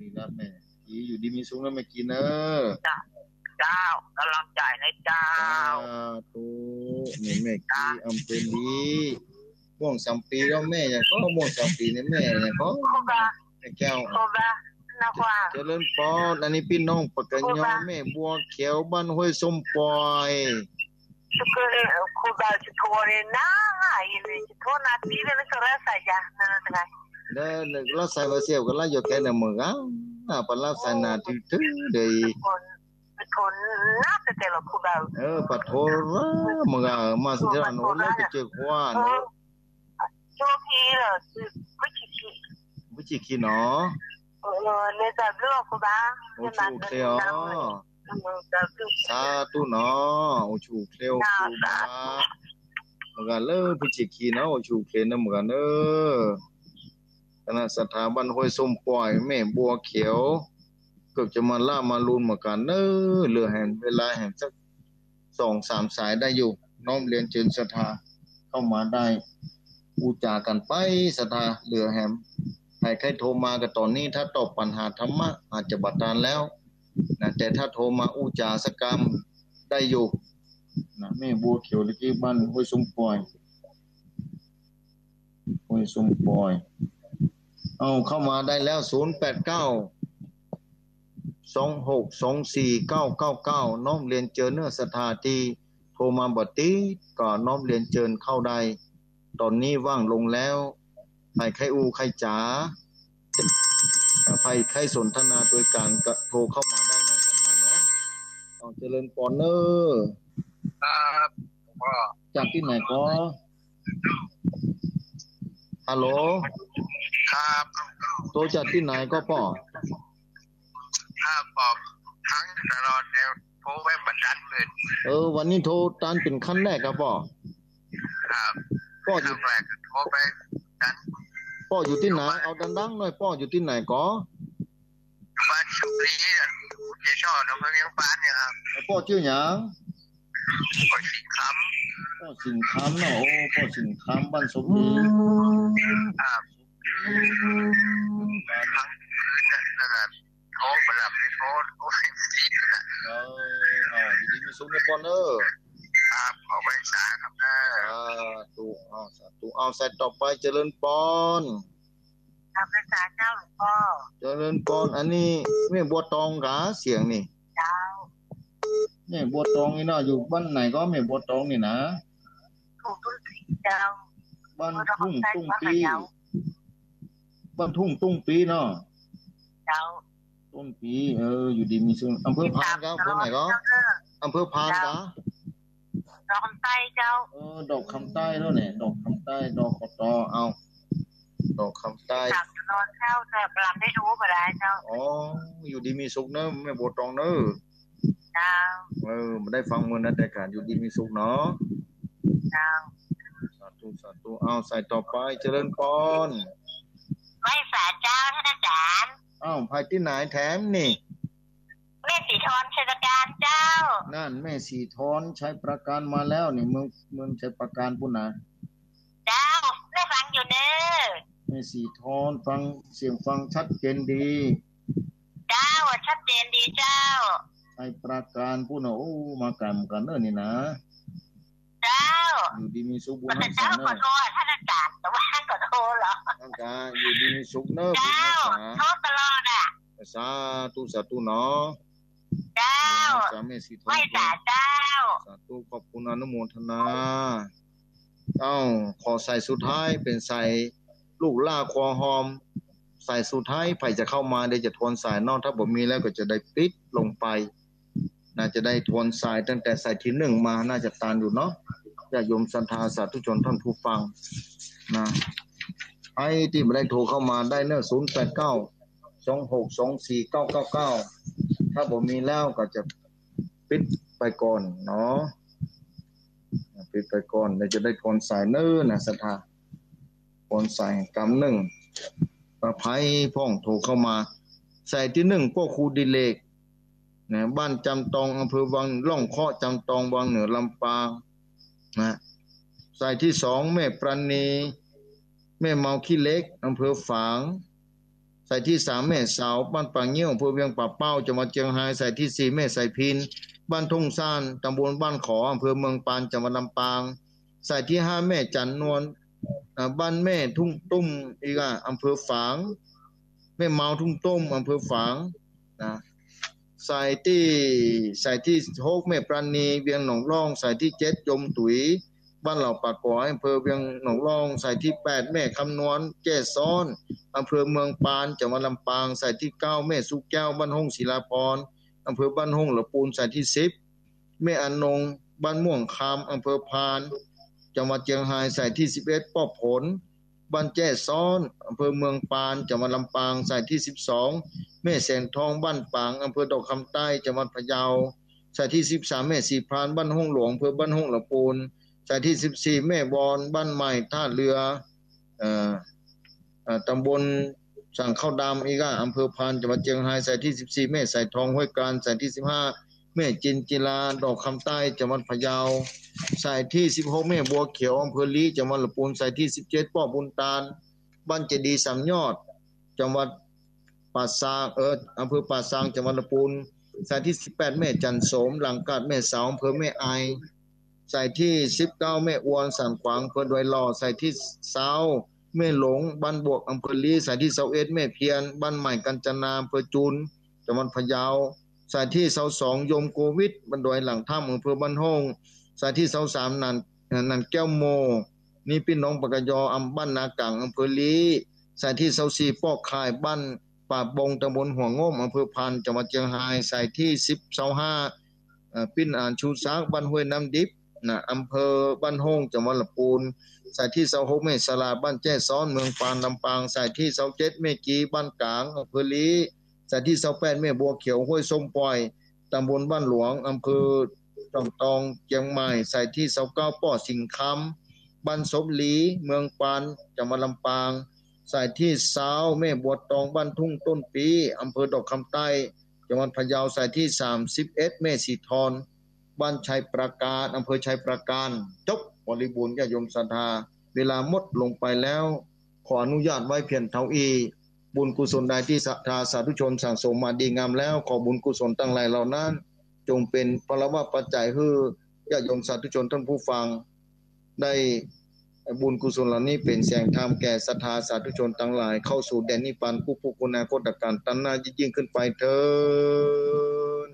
ดีแล้วแม่กี่อยู่ดีมีสุขแล้วไม่กี่เนอะเจ้ากำลังใจในเจ้านี่แม่กี่อำเภอนี้ม่วง3 ปีแล้วแม่อย่างก็ม่วง3 ปีนี่แม่อย่างก็แก้วเจริญปอนอันนี้พี่น้องปะกันยอแม่บัวเขียวบ้านห้วยส้มปอยครูบาจะโทรเลยนะจะโทรนาทีเลยนะก็รักษาจ้ะนั่นไงรักษาเสียก็ละอยู่แค่ในเมืองปรักษานาทีถึงเลยทนน่าจะเจอครูบาปะโทระเมืองมาสุดท้ายโน้แล้วจะเจอขวานโชคดีเหรอวิจิคีเนาะเนี่ยจะเลือกครูบาโอ้ชูเคลียวสาธุเนาะโอ้ชูเคลียวครูบาเมืองเลิศวิจิคีเนาะโอ้ชูเคลียนะเมืองเนอะคณะสถาบันห้วยส้มปล่อยแม่บัวเขียวเกือบจะมาล่ามาลูนเหมือนกันเนอะเหลือแห่งเวลาแห่งสัก2-3 สายได้อยู่น้อมเรียนเชิญศรัทธาเข้ามาได้อุจากันไปศรัทธาเหลือแห่งใครโทรมากับตอนนี้ถ้าตอบปัญหาธรรมะอาจจะบัดดาลแล้วนะแต่ถ้าโทรมาอุจาสกรรมได้อยู่นะแม่บัวเขียวที่บ้านห้วยส้มปล่อย เอาเข้ามาได้แล้ว0892624999น้อมเรียนเจอเนื้อสถาทีโทรมาบ่ติก็น้อมเรียนเจิญเข้าได้ตอนนี้ว่างลงแล้วใครอูใครจ๋าใครสนทนาโดยการก็โทรเข้ามาได้นะสภาเนาะเอาเจริญปอนเนอร์ครับก็จากที่ไหนก็ฮัลโหลครับโทรจากที่ไหนก็ป่อครับบอกทั้งตลอดแล้วโทรไปบันดันเลยวันนี้โทรตานเป็นขั้นแรกครับป่อครับป่ออยู่แรกโทรไปดันป่ออยู่ที่ไหนเอาดังๆหน่อยป่ออยู่ที่ไหนก็บ้านชุรีเจ้าช่อน้องเลี้ยงบ้านเนี่ยครับป่อชื่อหยังป่อสิงคำป่อสิงคำเนาะโอ้ป่อสิงคำบ้านสมบูรณ์ครับทั้งคืนน่ะแล้วก็โทรมาหลับไม่โทรซีดน่ะอยู่ดีมีสุขในปอนเนอร์ครับขอไปสาครับนะสาธุเอาใส่ต่อไปเจริญปอนครับพระสาเจ้าหลวงพ่อเจริญปอนอันนี้แม่บัวตองกะเสียงนี่เจ้าแม่บัวตองนี่เนาะอยู่บ้านไหนก็แม่บัวตองนี่นะถูกตุ้งปีเจ้าบ้านทุ่งตุ้งปีบ้านทุ่งตุ้งปีเนาะเจ้าต้นปีอยู่ดีมีสุขอำเภอพานครับคนไหนก็อำเภอพานกะดอกคำใต้เจ้าดอกคำใต้แล้วเนี่ยดอกคำใต้ดอกกตเอาดอกคำใต้จากนอนเข้าแต่ปลาได้รู้มาได้เจ้าอยู่ดีมีสุขเนอะแม่บัวตองเนอะเจ้ามาได้ฟังมือนั้นแต่การอยู่ดีมีสุขเนาะเจ้าสาธุเอาใส่ต่อไปเจริญปอนไม่สาเจ้าท่านอาจารย์ภายที่ไหนแถมนี่แม่สีทอนชัยประการเจ้านั่นแม่สีทอนใช้ประการมาแล้วนี่เมืองใช้ประการปุ่นนะเจ้าได้ฟังอยู่เด้อแม่สีทอนฟังเสียงฟังชัดเจนดีเจ้าชัดเจนดีเจ้าใช้ประการปุ่นนะมากกันเนอะนี่นะเจ้าอยู่ดีมีสุขบุญรักษาเนอะขอโทษท่านอาจารย์แต่ว่าขอโทษเหรออยู่ดีมีสุขเนอะเจ้าโทษตลอดอ่ะสาธุเนาะเจ้าไม่สาเจ้าสาธุขอบคุณอนุโมทนาขอใส่สุดท้ายเป็นใส่ลูกล่าคอหอมใส่สุดท้ายไผ่จะเข้ามาได้จะทวนสายนอกถ้าบ่มีแล้วก็จะได้ปิดลงไปน่าจะได้ทวนสายตั้งแต่สายที่1มาน่าจะตานอยู่เนาะญาติโยมศรัทธาสาธุชนท่านผู้ฟังนะไอ้ที่ไม่ได้โทรเข้ามาได้เนอะ0892624999ถ้าผมมีแล้วก็จะปิดไปก่อนเนาะปิดไปก่อนเดี๋ยวจะได้ทนสายเนื้อนะศรัทธาทนสายกำ1ประภัยพ่องโทรเข้ามาสายที่1พ่อครูดิเลกนะบ้านจำตองอำเภอวังล่องเคาะจำตองวังเหนือลำปางนะสายที่2แม่ปราณีแม่เมาขี้เล็กอำเภอฝางสายที่3แม่สาวบ้านปางเงี้ยวอำเภอเวียงป่าเป้าจังหวัดเชียงรายสายที่4แม่สายพินบ้านทุ่งซ่านตำบลบ้านขออำเภอเมืองปานจังหวัดลำปางสายที่5แม่จันนวลบ้านแม่ทุ่งตุ้มอีกอำเภอฝางแม่เมาทุ่งตุ้มอำเภอฝางนะสายที่6แม่ปราณีเวียงหนองร่องสายที่7ยมตุ๋ยบ้านเหล่าปากก๋อยอำเภอเวียงหนองร่องสายที่8แม่คำนวณแจ้ซ้อนอำเภอเมืองปานจังหวัดลำปางสายที่9แม่สุแก้วบ้านห้องศิลาพรอำเภอบ้านห้องละปูนสายที่10แม่อนงบ้านม่วงคามอำเภอพานจังหวัดเชียงรายสายที่11ป้อผลบ้านแจ้ซ้อนอำเภอเมืองปานจังหวัดลำปางสายที่12แม่แสงทองบ้านปางอำเภอดอกคำใต้จังหวัดพะเยาสายที่13แม่สีพรานบ้านห้องหลวงอำเภอบ้านห้องละปูนสายที่14แม่บอนบ้านใหม่ท่าเรือตำบลสั่งข้าวดำอีกอำเภอพานจังหวัดเชียงรายสายที่14แม่สายทองห้วยการสายที่15แม่จินจิลาดอกคำใต้จังหวัดพะเยาสายที่16แม่บัวเขียวอำเภอลีจังหวัดลำพูนสายที่17ป้อบุญตาลบ้านเจดีย์สามยอดจังหวัดป่าซางอำเภอป่าซางจังหวัดลำพูนสายที่18แม่จันโสมหลังกาดแม่สาวอำเภอแม่ไอสายที่19แม่อวนสันขวางอำเภอดอยหล่อสายที่20 แม่หลงบ้านบวกอำเภอลีสายที่21แม่เพียรบ้านใหม่กัญจนาอำเภอจูนจังหวัดพะเยาสายที่22ยมโควิดบ้านดอยหลังถ้ำอำเภอบ้านห้องสายที่23นันแก้วโมนี่พี่น้องปากยออำบ้านนากังอำเภอลีสายที่24ปอกคายบ้านป่าบงตำบลหัวงมอำเภอพานจังหวัดเชียงรายสายที่10 25ปิ้นอ่านชูซากบ้านห้วยน้ำดิบนะอำเภอบ้านห้องจังหวัดลำพูนสายที่26แม่สลาบ้านแจ้ซ้อนเมืองปานลำปางสายที่27แม่กีบ้านกลางอำเภอลีสายที่28แม่บัวเขียวห้วยส้มปล่อยตำบลบ้านหลวงอำเภอจอมตองเชียงใหม่สายที่29ป่อสิงคำบ้านสมหลีเมืองปานจังหวัดลำปางสายที่20แม่บัวตองบ้านทุ่งต้นปีอำเภอดอกคำใต้จังหวัดพะเยาสายที่31แม่สีทรบ้านชัยประการอำเภอชัยประการจบบริบูรณ์ญาติโยมศรัทธาเวลาหมดลงไปแล้วขออนุญาตไว้เพียงเท่าอีบุญกุศลใดที่ศรัทธาสาธุชนสั่งสมมาดีงามแล้วขอบุญกุศลตั้งหลายเหล่านั้นจงเป็นพลวะปัจจัยให้ญาติโยมสาธุชนท่านผู้ฟังได้บุญกุศลเหล่านี้เป็นแสงธรรมแก่ศรัทธาสาธุชนทั้งหลายเข้าสู่แดนนิพพานผู้คุณาคตการตัณหายิ่งขึ้นไปเถิด